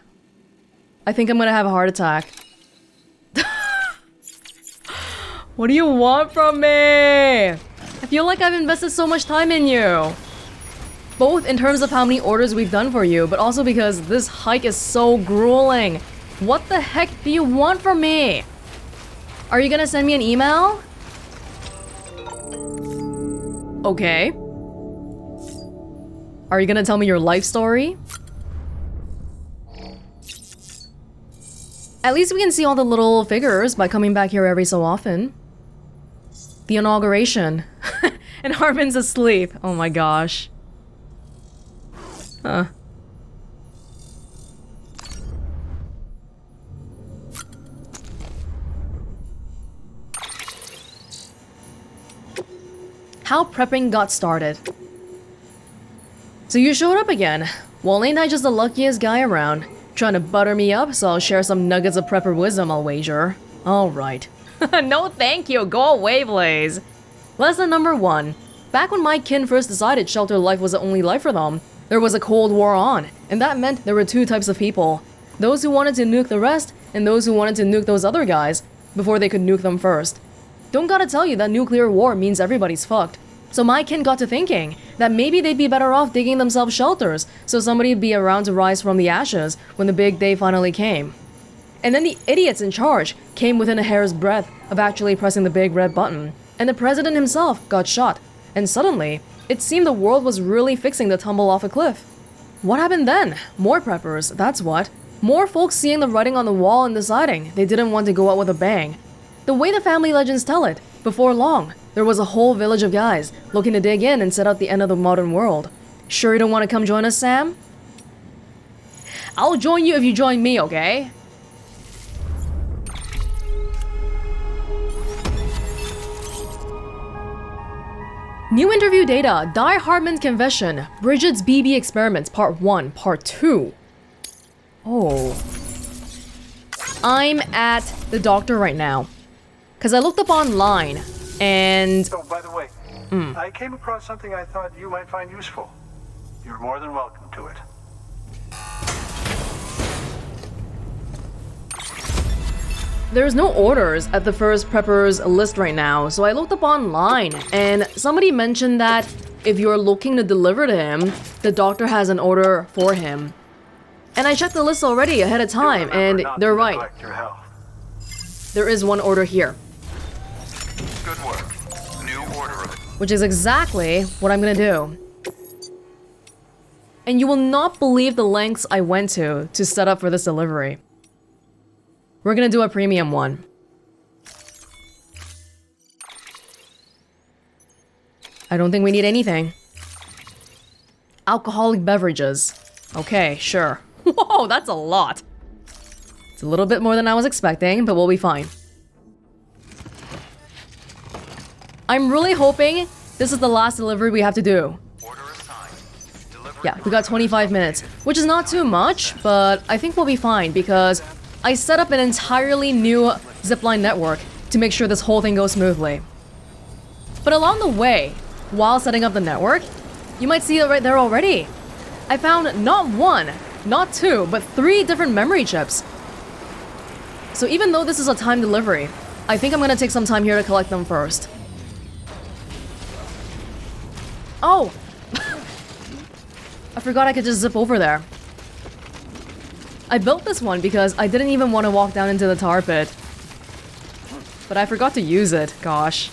I think I'm gonna have a heart attack. What do you want from me? I feel like I've invested so much time in you. Both in terms of how many orders we've done for you, but also because this hike is so grueling. What the heck do you want from me? Are you gonna send me an email? Okay. Are you gonna tell me your life story? At least we can see all the little figures by coming back here every so often. The inauguration. And Harmon's asleep. Oh my gosh. Huh. How prepping got started. So you showed up again. Well, ain't I just the luckiest guy around? Trying to butter me up so I'll share some nuggets of prepper wisdom, I'll wager. Alright. No thank you, go away, Blaze. Lesson number 1. Back when my kin first decided shelter life was the only life for them, there was a Cold War on, and that meant there were 2 types of people. Those who wanted to nuke the rest, and those who wanted to nuke those other guys, before they could nuke them first. Don't gotta tell you that nuclear war means everybody's fucked. So my kin got to thinking that maybe they'd be better off digging themselves shelters so somebody'd be around to rise from the ashes when the big day finally came. And then the idiots in charge came within a hair's breadth of actually pressing the big red button, and the president himself got shot, and suddenly, it seemed the world was really fixing to tumble off a cliff. What happened then? More preppers, that's what. More folks seeing the writing on the wall and deciding they didn't want to go out with a bang. The way the family legends tell it, before long, there was a whole village of guys looking to dig in and set out the end of the modern world. Sure you don't want to come join us, Sam? I'll join you if you join me, okay? New interview data, Die Hardman's confession, Bridget's BB experiments, part 1, part 2. Oh. I'm at the doctor right now. Because I looked up online, and... Oh, by the way, I came across something I thought you might find useful. You're more than welcome to it. There's no orders at the first prepper's list right now, so I looked up online, and somebody mentioned that if you're looking to deliver to him, the doctor has an order for him. And I checked the list already ahead of time, and they're right. There is one order here. Good work. New order of... Which is exactly what I'm gonna do. And you will not believe the lengths I went to set up for this delivery. We're gonna do a premium one. I don't think we need anything. Alcoholic beverages. Okay, sure. Whoa, that's a lot. It's a little bit more than I was expecting, but we'll be fine. I'm really hoping this is the last delivery we have to do. Yeah, we got 25 minutes, which is not too much, but I think we'll be fine because I set up an entirely new zipline network to make sure this whole thing goes smoothly. But along the way, while setting up the network, you might see it right there already. I found not one, not two, but 3 different memory chips. So even though this is a timed delivery, I think I'm gonna take some time here to collect them first. Oh! I forgot I could just zip over there. I built this one because I didn't even want to walk down into the tar pit. But I forgot to use it, gosh.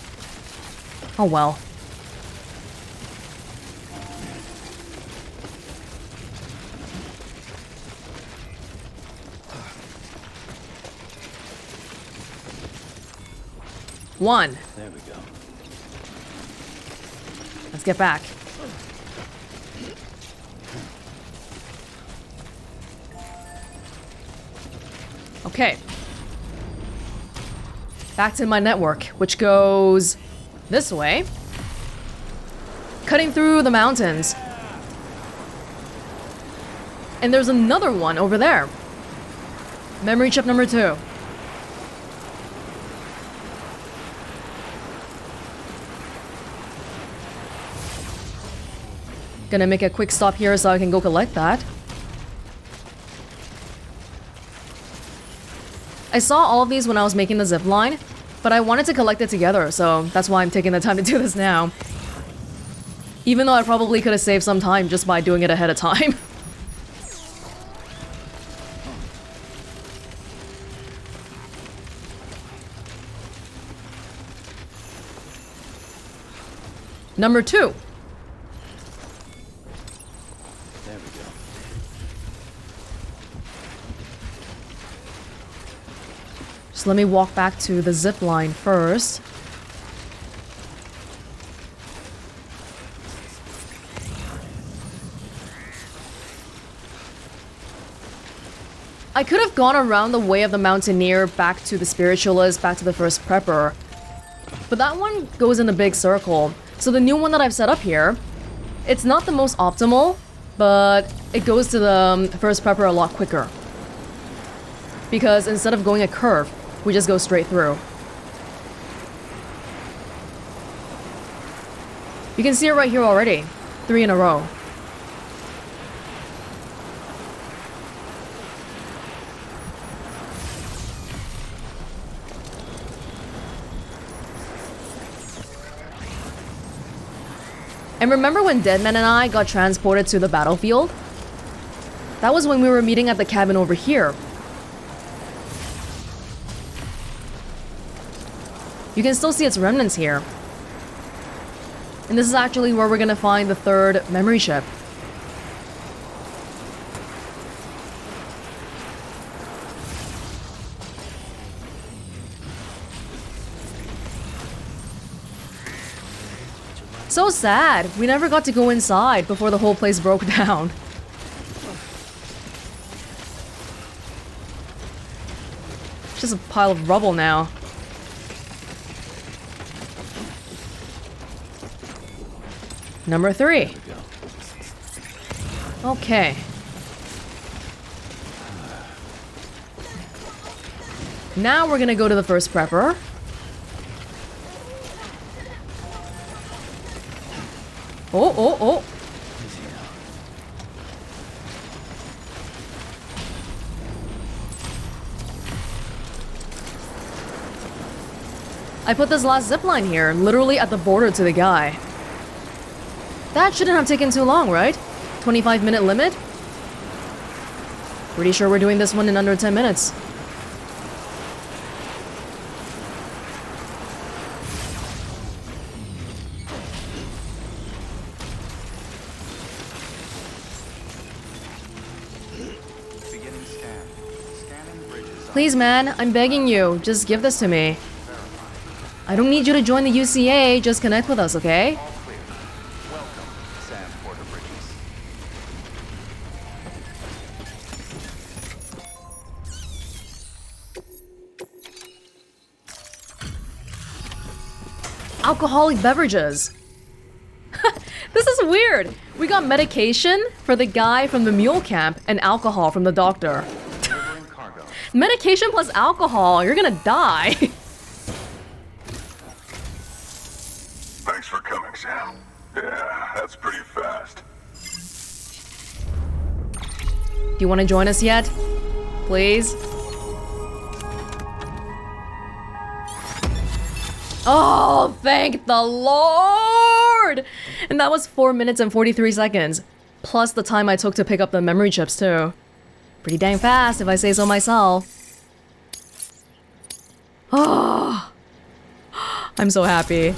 Oh well. One. There we go. Let's get back. Okay. Back to my network, which goes this way. Cutting through the mountains. And there's another one over there. Memory chip number 2. Gonna make a quick stop here so I can go collect that. I saw all of these when I was making the zip line, but I wanted to collect it together, so that's why I'm taking the time to do this now. Even though I probably could have saved some time just by doing it ahead of time. Number 2. There we go. So let me walk back to the zip line first. I could have gone around the way of the mountaineer back to the spiritualist, back to the first prepper. But that one goes in a big circle. So the new one that I've set up here, it's not the most optimal, but it goes to the first prepper a lot quicker. Because instead of going a curve, we just go straight through. You can see it right here already. 3 in a row. And remember when Deadman and I got transported to the battlefield? That was when we were meeting at the cabin over here. You can still see its remnants here. And this is actually where we're gonna find the third memory chip. So sad. We never got to go inside before the whole place broke down. It's just a pile of rubble now. Number 3. Okay. Now we're gonna go to the first prepper. Oh. I put this last zipline here, literally at the border to the guy. That shouldn't have taken too long, right? 25-minute limit? Pretty sure we're doing this one in under 10 minutes. Please, man, I'm begging you, just give this to me. I don't need you to join the UCA, just connect with us, okay? All clear. Welcome, Sam Porter Bridges. Alcoholic beverages. This is weird. We got medication for the guy from the mule camp and alcohol from the doctor. Delivering cargo. Medication plus alcohol, you're gonna die. Thanks for coming, Sam. Yeah, that's pretty fast. Do you want to join us yet? Please? Oh, thank the Lord! And that was 4 minutes and 43 seconds. Plus the time I took to pick up the memory chips, too. Pretty dang fast, if I say so myself. Oh, I'm so happy.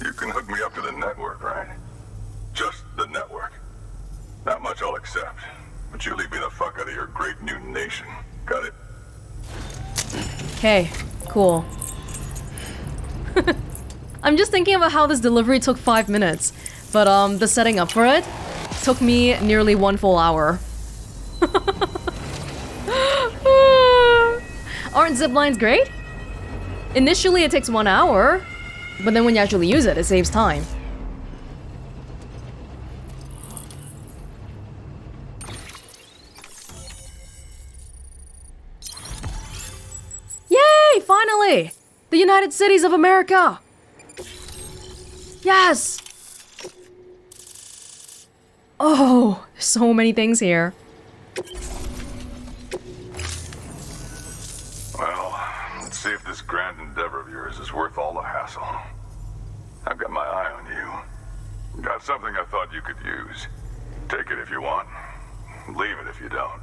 You can hook me up to the network, right? Just the network. Not much I'll accept, but you leave me the fuck out of your great new nation. Got it? Okay, cool. I'm just thinking about how this delivery took 5 minutes, but the setting up for it took me nearly 1 full hour. Aren't ziplines great? Initially it takes 1 hour, but then when you actually use it, it saves time. Yay! Finally! The United Cities of America! Yes! Oh, so many things here. Well, let's see if this grand endeavor of yours is worth all the hassle. I've got my eye on you. Got something I thought you could use. Take it if you want. Leave it if you don't.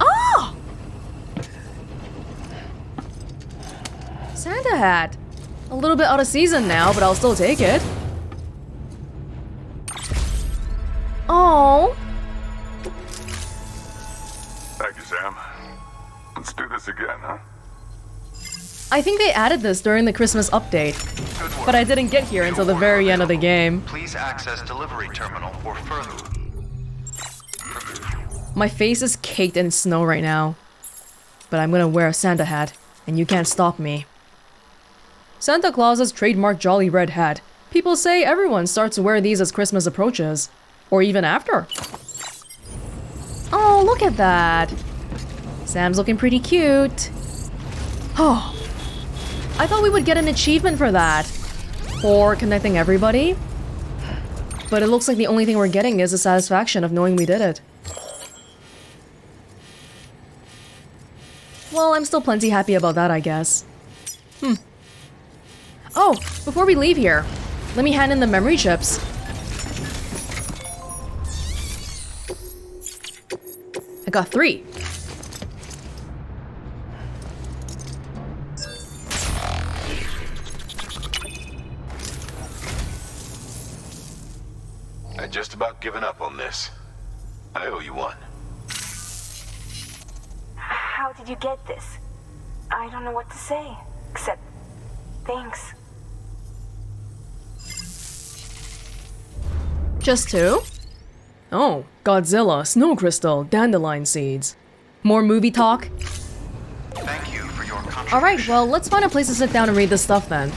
Oh! Santa hat. A little bit out of season now, but I'll still take it. Oh. Thank you, Sam. Let's do this again, huh? I think they added this during the Christmas update, Good work. but I didn't get here until the very end of the game. Please access delivery terminal for further. My face is caked in snow right now, but I'm gonna wear a Santa hat, and you can't stop me. Santa Claus's trademark jolly red hat. People say everyone starts to wear these as Christmas approaches, or even after. Oh, look at that. Sam's looking pretty cute. Oh, I thought we would get an achievement for that, for connecting everybody. But it looks like the only thing we're getting is the satisfaction of knowing we did it. Well, I'm still plenty happy about that, I guess. Oh, before we leave here, let me hand in the memory chips. I got 3. I'd just about given up on this. I owe you one. How did you get this? I don't know what to say, except thanks. Just 2? Oh, Godzilla, snow crystal, dandelion seeds. More movie talk? Thank you for your contribution. Alright, well, let's find a place to sit down and read this stuff then.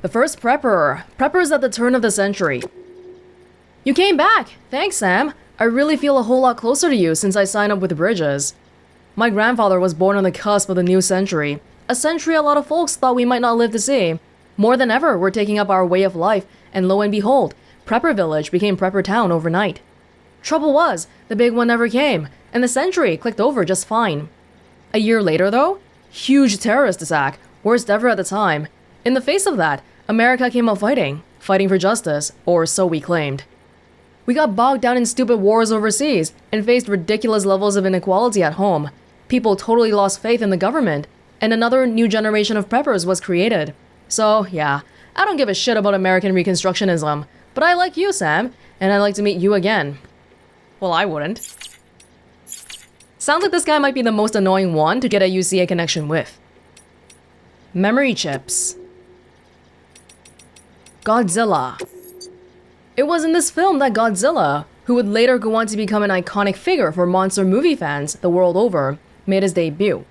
The first prepper. Preppers at the turn of the century. You came back! Thanks, Sam. I really feel a whole lot closer to you since I signed up with Bridges. My grandfather was born on the cusp of the new century. A century a lot of folks thought we might not live to see. More than ever, we're taking up our way of life, and lo and behold, Prepper Village became Prepper Town overnight. Trouble was, the big one never came, and the century clicked over just fine. A year later, though, huge terrorist attack, worst ever at the time. In the face of that, America came out fighting for justice, or so we claimed. We got bogged down in stupid wars overseas and faced ridiculous levels of inequality at home. People totally lost faith in the government, and another new generation of preppers was created. So, yeah, I don't give a shit about American Reconstructionism, but I like you, Sam, and I'd like to meet you again. Well, I wouldn't. Sounds like this guy might be the most annoying one to get a UCA connection with. Memory chips. Godzilla. It was in this film that Godzilla, who would later go on to become an iconic figure for monster movie fans the world over, made his debut.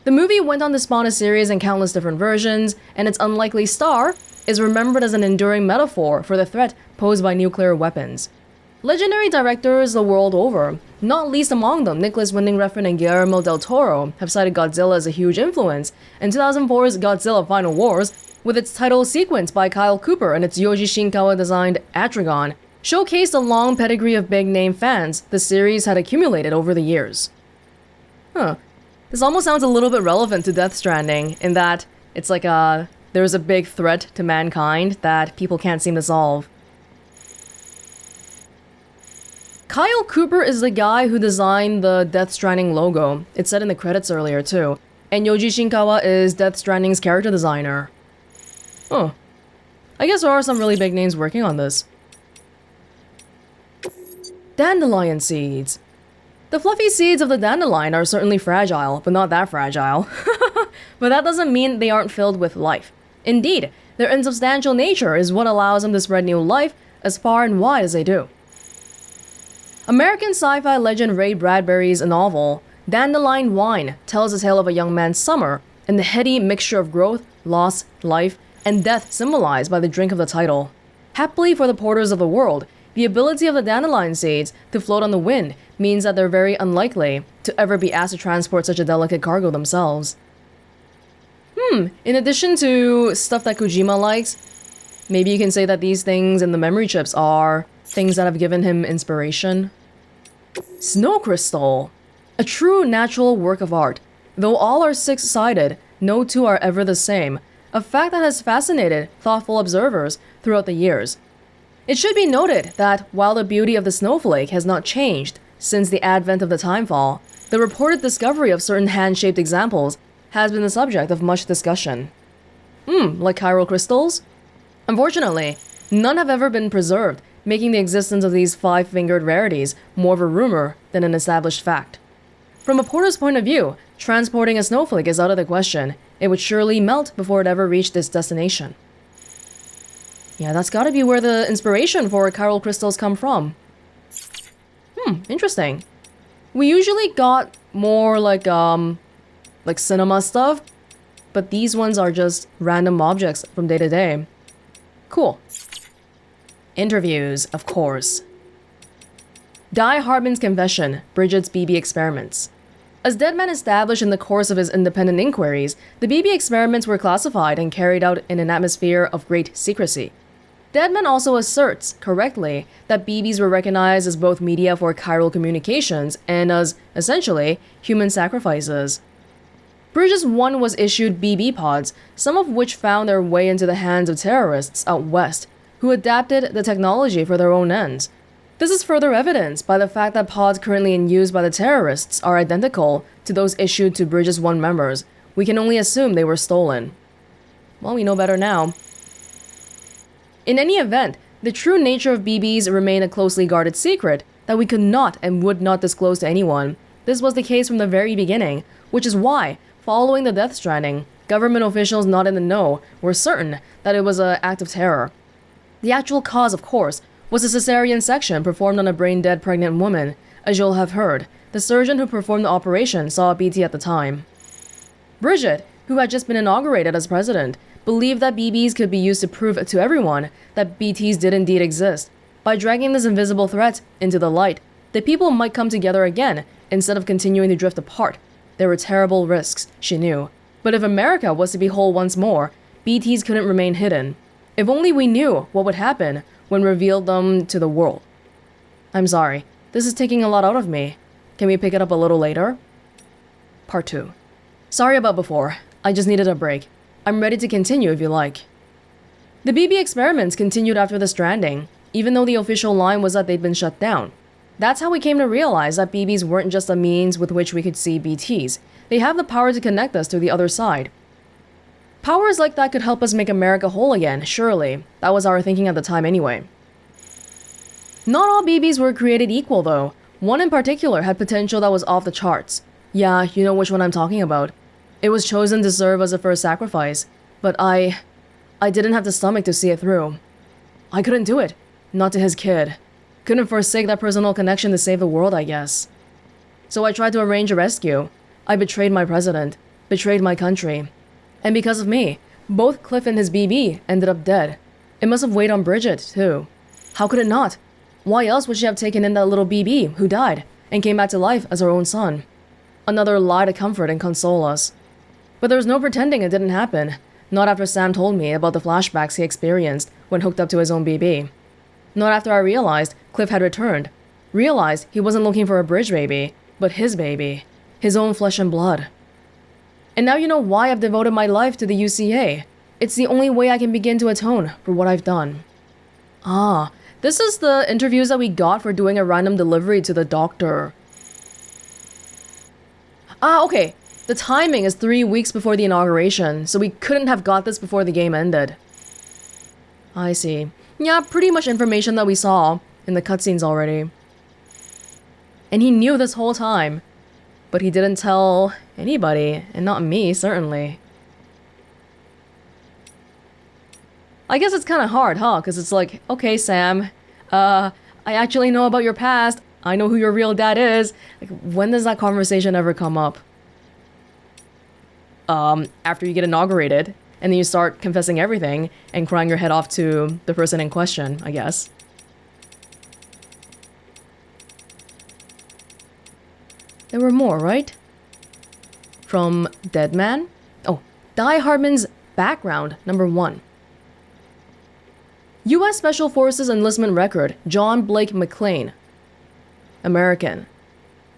The movie went on to spawn a series in countless different versions, and its unlikely star is remembered as an enduring metaphor for the threat posed by nuclear weapons. Legendary directors the world over, not least among them Nicholas Winding Refn and Guillermo del Toro, have cited Godzilla as a huge influence, and 2004's Godzilla Final Wars, with its title sequence by Kyle Cooper and its Yoji Shinkawa-designed Atragon, showcased a long pedigree of big-name fans the series had accumulated over the years. This almost sounds a little bit relevant to Death Stranding, in that it's like there's a big threat to mankind that people can't seem to solve. Kyle Cooper is the guy who designed the Death Stranding logo. It said in the credits earlier too. And Yoji Shinkawa is Death Stranding's character designer. Oh. I guess there are some really big names working on this. Dandelion seeds. The fluffy seeds of the dandelion are certainly fragile, but not that fragile. But that doesn't mean they aren't filled with life. Indeed, their insubstantial nature is what allows them to spread new life as far and wide as they do. American sci-fi legend Ray Bradbury's novel, Dandelion Wine, tells the tale of a young man's summer and the heady mixture of growth, loss, life, and death symbolized by the drink of the title. Happily for the porters of the world, the ability of the dandelion seeds to float on the wind means that they're very unlikely to ever be asked to transport such a delicate cargo themselves. In addition to stuff that Kojima likes, maybe you can say that these things in the memory chips are things that have given him inspiration. Snow crystal. A true natural work of art. Though all are six-sided, no two are ever the same, a fact that has fascinated thoughtful observers throughout the years. It should be noted that while the beauty of the snowflake has not changed since the advent of the timefall, the reported discovery of certain hand-shaped examples has been the subject of much discussion. Like chiral crystals? Unfortunately, none have ever been preserved, making the existence of these five-fingered rarities more of a rumor than an established fact. From a porter's point of view, transporting a snowflake is out of the question. It would surely melt before it ever reached its destination. Yeah, that's gotta be where the inspiration for chiral crystals come from. Interesting. We usually got more like cinema stuff, but these ones are just random objects from day to day. Cool. Interviews, of course. Di Hardman's confession, Bridget's BB experiments. As Deadman established in the course of his independent inquiries, the BB experiments were classified and carried out in an atmosphere of great secrecy. Deadman also asserts, correctly, that BBs were recognized as both media for chiral communications and as, essentially, human sacrifices. Bridges 1 was issued BB pods, some of which found their way into the hands of terrorists out west, who adapted the technology for their own ends. This is further evidenced by the fact that pods currently in use by the terrorists are identical to those issued to Bridges 1 members. We can only assume they were stolen. Well, we know better now. In any event, the true nature of BBs remained a closely guarded secret that we could not and would not disclose to anyone. This was the case from the very beginning, which is why, following the Death Stranding, government officials not in the know were certain that it was an act of terror. The actual cause, of course, was a cesarean section performed on a brain-dead pregnant woman. As you'll have heard, the surgeon who performed the operation saw a BT at the time. Bridget, who had just been inaugurated as president, believed that BBs could be used to prove to everyone that BTs did indeed exist. By dragging this invisible threat into the light, the people might come together again instead of continuing to drift apart. There were terrible risks, she knew. But if America was to be whole once more, BTs couldn't remain hidden. If only we knew what would happen when revealed them to the world. I'm sorry, this is taking a lot out of me. Can we pick it up a little later? Part 2. Sorry about before, I just needed a break. I'm ready to continue if you like. The BB experiments continued after the Stranding, even though the official line was that they'd been shut down. That's how we came to realize that BBs weren't just a means with which we could see BTs. They have the power to connect us to the other side. Powers like that could help us make America whole again, surely. That was our thinking at the time anyway. Not all BBs were created equal though. One in particular had potential that was off the charts. Yeah, you know which one I'm talking about. It was chosen to serve as a first sacrifice, but I didn't have the stomach to see it through. I couldn't do it. Not to his kid. Couldn't forsake that personal connection to save the world, I guess. So I tried to arrange a rescue. I betrayed my president, betrayed my country. And because of me, both Cliff and his BB ended up dead. It must have weighed on Bridget, too. How could it not? Why else would she have taken in that little BB who died and came back to life as her own son? Another lie to comfort and console us. But there was no pretending it didn't happen. Not after Sam told me about the flashbacks he experienced when hooked up to his own BB. Not after I realized Cliff had returned. Realized he wasn't looking for a bridge baby, but his baby. His own flesh and blood. And now you know why I've devoted my life to the UCA. It's the only way I can begin to atone for what I've done. Ah, this is the interviews that we got for doing a random delivery to the doctor. Ah, okay. The timing is 3 weeks before the inauguration, so we couldn't have got this before the game ended. I see. Yeah, pretty much information that we saw in the cutscenes already. And he knew this whole time. But he didn't tell anybody, and not me, certainly. I guess it's kind of hard, huh? Because it's like, okay, Sam, I actually know about your past. I know who your real dad is. Like, when does that conversation ever come up? After you get inaugurated, and then you start confessing everything and crying your head off to the person in question, I guess. There were more, right? From Dead Man? Oh, Die Hardman's background, number 1. U.S. Special Forces enlistment record, John Blake McClane. American.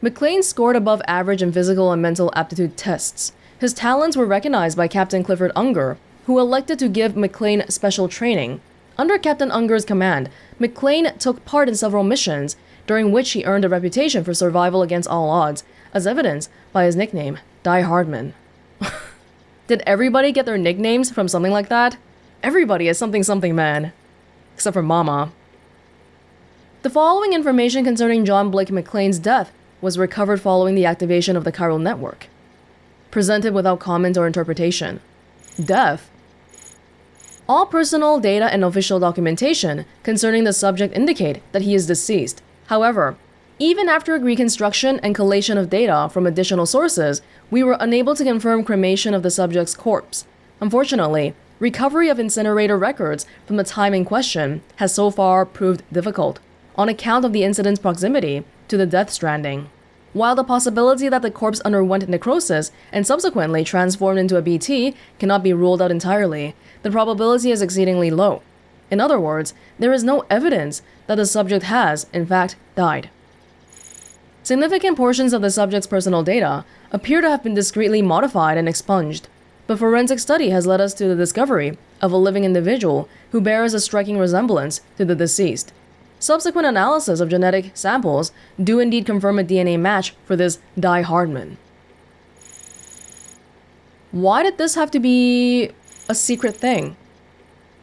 McClane scored above average in physical and mental aptitude tests. His talents were recognized by Captain Clifford Unger, who elected to give McClane special training. Under Captain Unger's command, McClane took part in several missions, during which he earned a reputation for survival against all odds, as evidenced by his nickname, Die Hardman. Did everybody get their nicknames from something like that? Everybody is something man. Except for Mama. The following information concerning John Blake McClane's death was recovered following the activation of the Chiral network. Presented without comment or interpretation. Death. All personal data and official documentation concerning the subject indicate that he is deceased. However, even after reconstruction and collation of data from additional sources, we were unable to confirm cremation of the subject's corpse. Unfortunately, recovery of incinerator records from the time in question has so far proved difficult, on account of the incident's proximity to the Death Stranding. While the possibility that the corpse underwent necrosis and subsequently transformed into a BT cannot be ruled out entirely, the probability is exceedingly low. In other words, there is no evidence that the subject has, in fact, died. Significant portions of the subject's personal data appear to have been discreetly modified and expunged, but forensic study has led us to the discovery of a living individual who bears a striking resemblance to the deceased. Subsequent analysis of genetic samples do indeed confirm a DNA match for this Die Hardman. Why did this have to be a secret thing?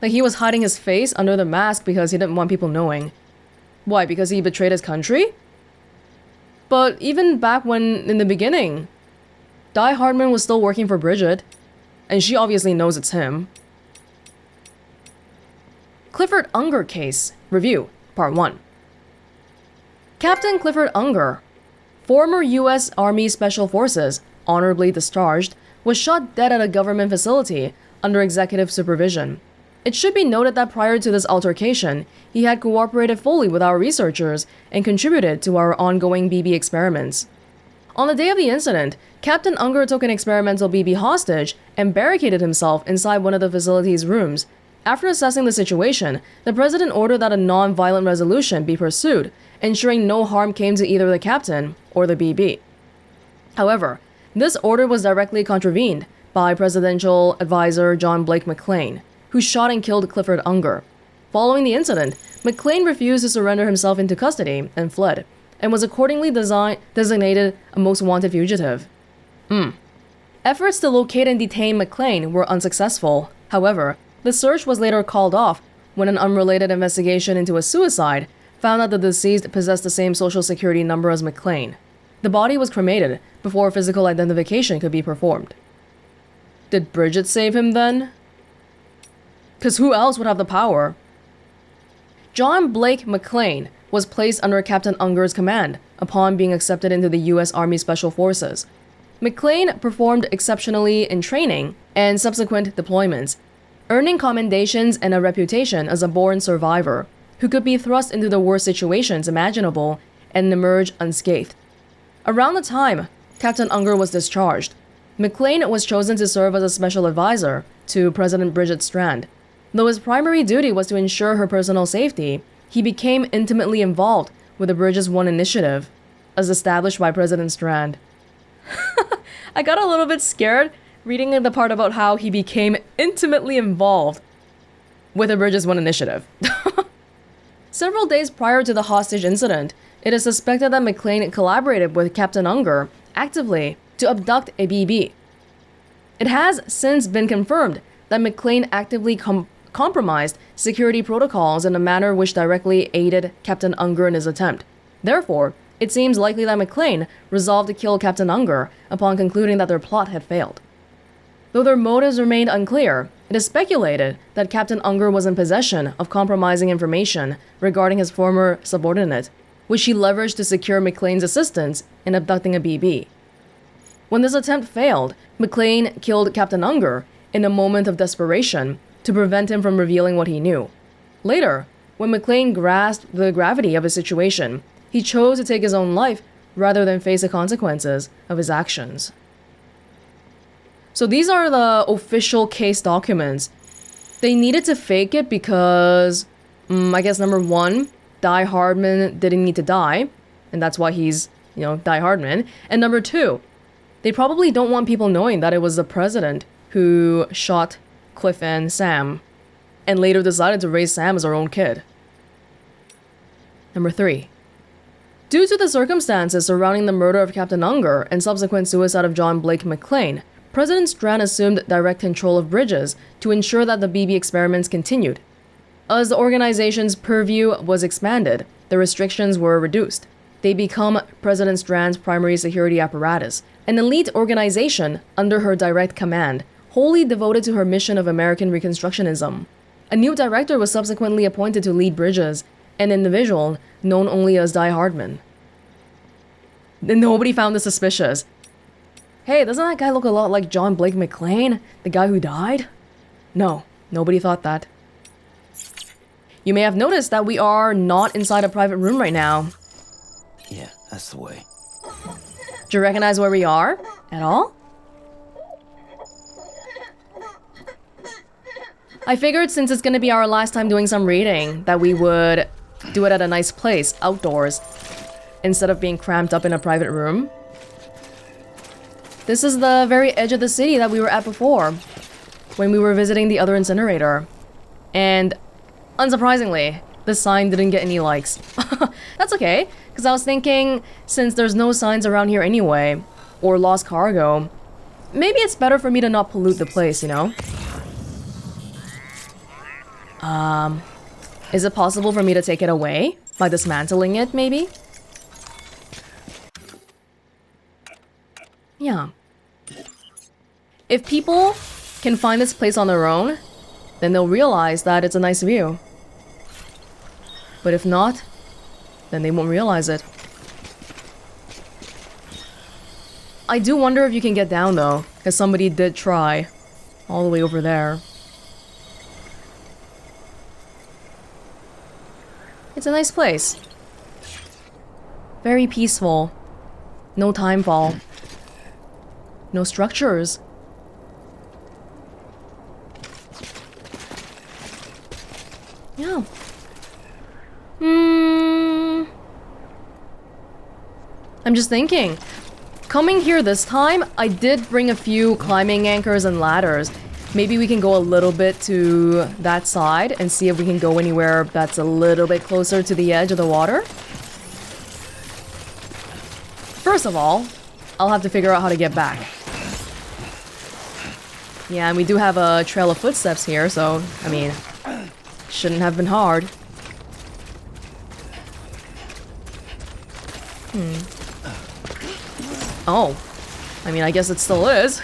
Like, he was hiding his face under the mask because he didn't want people knowing. Why? Because he betrayed his country? But even back when, in the beginning, Die Hardman was still working for Bridget, and she obviously knows it's him. Clifford Unger Case Review, Part 1. Captain Clifford Unger, former U.S. Army Special Forces, honorably discharged, was shot dead at a government facility under executive supervision. It should be noted that prior to this altercation, he had cooperated fully with our researchers and contributed to our ongoing BB experiments. On the day of the incident, Captain Unger took an experimental BB hostage and barricaded himself inside one of the facility's rooms. After assessing the situation, the president ordered that a non-violent resolution be pursued, ensuring no harm came to either the captain or the BB. However, this order was directly contravened by presidential advisor John Blake McClane, who shot and killed Clifford Unger. Following the incident, McClane refused to surrender himself into custody and fled, and was accordingly designated a most wanted fugitive. Efforts to locate and detain McClane were unsuccessful. However, the search was later called off when an unrelated investigation into a suicide found that the deceased possessed the same social security number as McClane. The body was cremated before physical identification could be performed. Did Bridget save him then? Because who else would have the power? John Blake McClane was placed under Captain Unger's command upon being accepted into the U.S. Army Special Forces. McClane performed exceptionally in training and subsequent deployments, earning commendations and a reputation as a born survivor who could be thrust into the worst situations imaginable and emerge unscathed. Around the time Captain Unger was discharged, McClane was chosen to serve as a special advisor to President Bridget Strand. Though his primary duty was to ensure her personal safety, he became intimately involved with the Bridges 1 initiative, as established by President Strand. I got a little bit scared reading the part about how he became intimately involved with the Bridges 1 initiative. Several days prior to the hostage incident, it is suspected that McClane collaborated with Captain Unger actively to abduct a BB. It has since been confirmed that McClane actively compromised security protocols in a manner which directly aided Captain Unger in his attempt. Therefore, it seems likely that McClane resolved to kill Captain Unger upon concluding that their plot had failed. Though their motives remained unclear, it is speculated that Captain Unger was in possession of compromising information regarding his former subordinate, which he leveraged to secure McClane's assistance in abducting a BB. When this attempt failed, McClane killed Captain Unger in a moment of desperation to prevent him from revealing what he knew. Later, when McClane grasped the gravity of his situation, he chose to take his own life rather than face the consequences of his actions. So these are the official case documents. They needed to fake it because, I guess number one, Die Hardman didn't need to die, and that's why he's, Die Hardman. And number two, they probably don't want people knowing that it was the president who shot Cliff and Sam, and later decided to raise Sam as her own kid. Number 3. Due to the circumstances surrounding the murder of Captain Unger and subsequent suicide of John Blake McClane, President Strand assumed direct control of Bridges to ensure that the BB experiments continued. As the organization's purview was expanded, the restrictions were reduced. They become President Strand's primary security apparatus, an elite organization under her direct command, wholly devoted to her mission of American Reconstructionism. A new director was subsequently appointed to lead Bridges, an individual known only as Die Hardman. Nobody found this suspicious. Hey, doesn't that guy look a lot like John Blake McClane, the guy who died? No, nobody thought that. You may have noticed that we are not inside a private room right now. Yeah, that's the way. Do you recognize where we are? At all? I figured since it's gonna be our last time doing some reading, that we would do it at a nice place, outdoors. instead of being cramped up in a private room. This is the very edge of the city that we were at before, when we were visiting the other incinerator. And unsurprisingly, the sign didn't get any likes. That's okay, because I was thinking, since there's no signs around here anyway, or lost cargo, maybe it's better for me to not pollute the place, you know? Is it possible for me to take it away? By dismantling it, maybe? Yeah. If people can find this place on their own, then they'll realize that it's a nice view. But if not, then they won't realize it. I do wonder if you can get down though, because somebody did try. All the way over there. It's a nice place. Very peaceful. No time fall. No structures. Yeah. I'm just thinking. Coming here this time, I did bring a few climbing anchors and ladders. Maybe we can go a little bit to that side and see if we can go anywhere that's a little bit closer to the edge of the water. First of all, I'll have to figure out how to get back. Yeah, and we do have a trail of footsteps here, so, I mean, shouldn't have been hard. Oh. I mean, I guess it still is.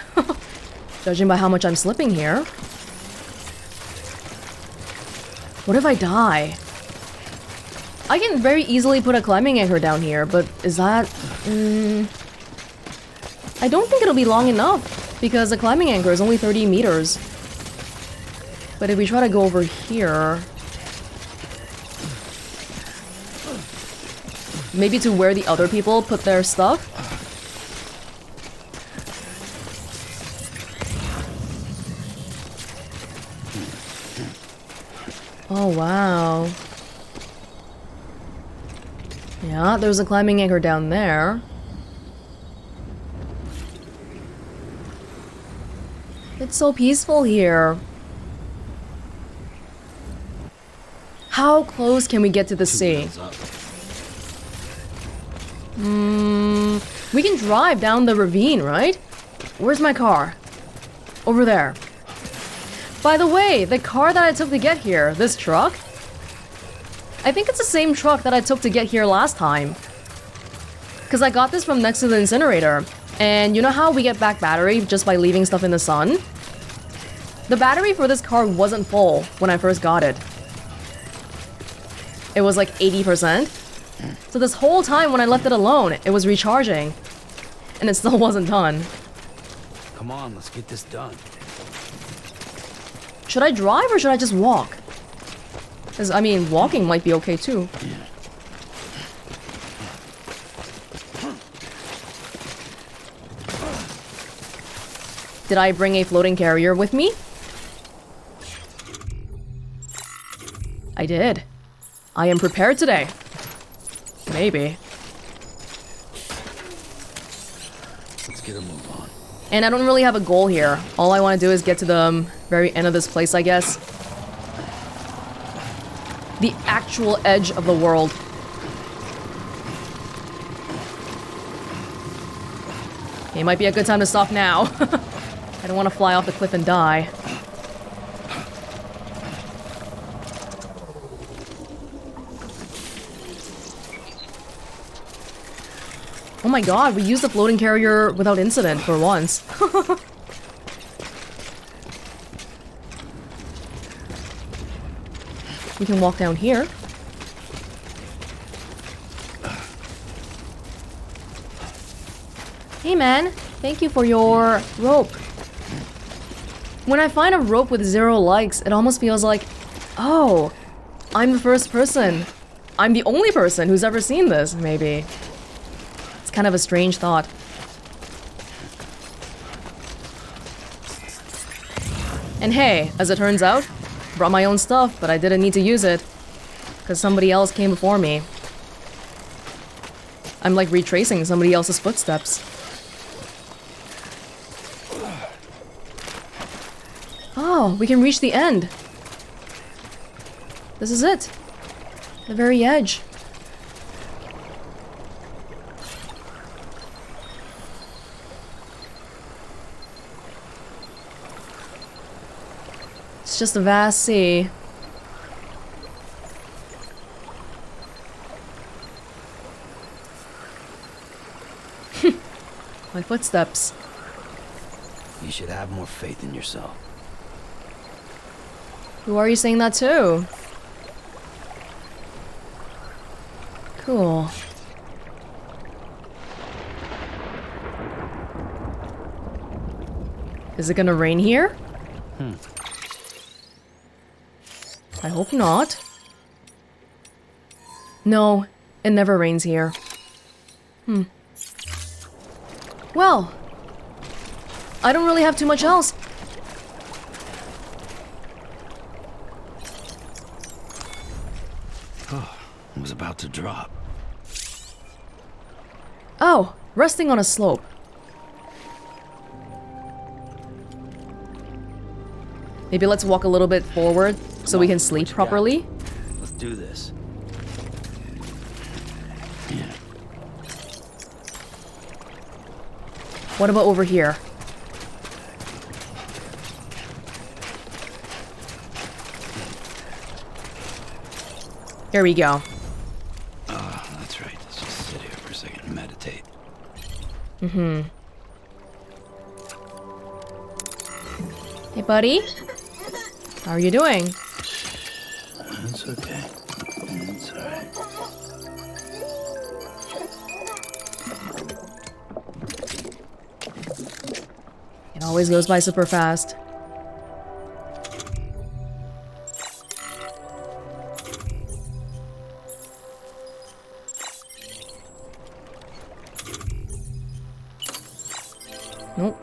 Judging by how much I'm slipping here. What if I die? I can very easily put a climbing anchor down here, but is that... I don't think it'll be long enough, because the climbing anchor is only 30 meters. But if we try to go over here... maybe to where the other people put their stuff? Oh, wow. Yeah, there's a climbing anchor down there. It's so peaceful here. How close can we get to the sea? We can drive down the ravine, right? Where's my car? Over there. By the way, the car that I took to get here, this truck, I think it's the same truck that I took to get here last time. Because I got this from next to the incinerator. And you know how we get back battery just by leaving stuff in the sun? The battery for this car wasn't full when I first got it. It was like 80%. So this whole time when I left it alone, it was recharging. And it still wasn't done. Come on, let's get this done. Should I drive or should I just walk? Because, I mean, walking might be okay too. Did I bring a floating carrier with me? I did. I am prepared today. Maybe. Let's get a move on. And I don't really have a goal here. All I want to do is get to the very end of this place, I guess. The actual edge of the world. Okay, might be a good time to stop now. I don't want to fly off the cliff and die. Oh my god, we used the floating carrier without incident for once. We can walk down here. Hey man, thank you for your rope. When I find a rope with 0 likes, it almost feels like, oh, I'm the first person. I'm the only person who's ever seen this, maybe. It's kind of a strange thought. And hey, as it turns out, brought my own stuff, but I didn't need to use it because somebody else came before me. I'm like retracing somebody else's footsteps. Oh, we can reach the end. This is it. The very edge. It's just a vast sea. My footsteps. You should have more faith in yourself. Who are you saying that to? Cool. Is it gonna rain here? I hope not. No, it never rains here. Well, I don't really have too much else. Oh, I was about to drop. Oh, resting on a slope. Maybe let's walk a little bit forward so we can sleep properly. Let's do this. Yeah. What about over here? Here we go. Oh, that's right. Let's just sit here for a second and meditate. Hey, buddy. How are you doing? It's okay. It's alright. It always goes by super fast. Nope.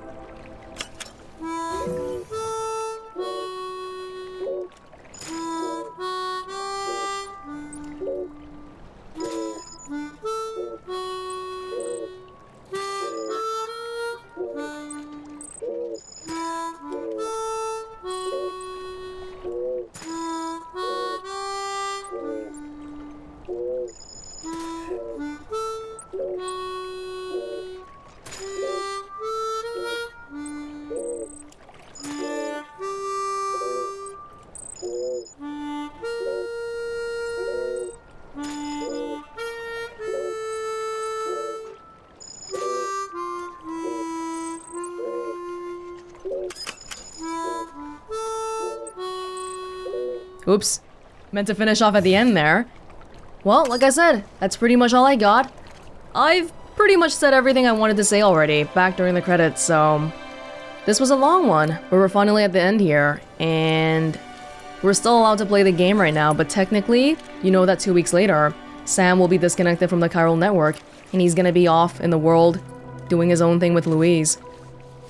Oops. Meant to finish off at the end there. Well, like I said, that's pretty much all I got. I've pretty much said everything I wanted to say already, back during the credits, so... This was a long one, but we're finally at the end here, and... We're still allowed to play the game right now, but technically, you know that 2 weeks later, Sam will be disconnected from the Chiral network, and he's gonna be off in the world, doing his own thing with Louise.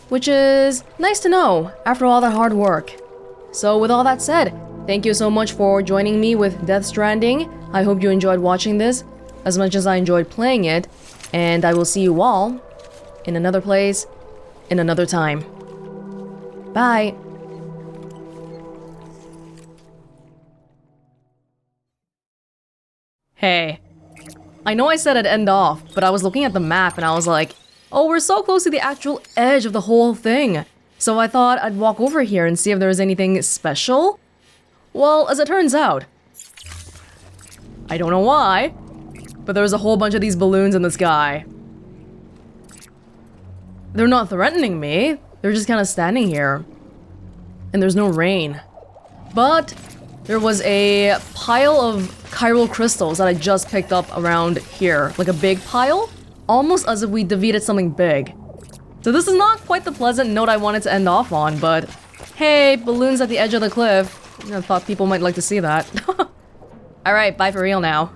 Which is nice to know, after all that hard work. So with all that said, thank you so much for joining me with Death Stranding. I hope you enjoyed watching this as much as I enjoyed playing it, and I will see you all in another place, in another time. Bye! Hey, I know I said I'd end off, but I was looking at the map and I was like, oh, we're so close to the actual edge of the whole thing. So I thought I'd walk over here and see if there was anything special. Well, as it turns out, I don't know why, but there's a whole bunch of these balloons in the sky. They're not threatening me, they're just kind of standing here. And there's no rain. But there was a pile of chiral crystals that I just picked up around here. Like a big pile, almost as if we defeated something big. So this is not quite the pleasant note I wanted to end off on, but hey, balloons at the edge of the cliff. I thought people might like to see that. Alright, bye for real now.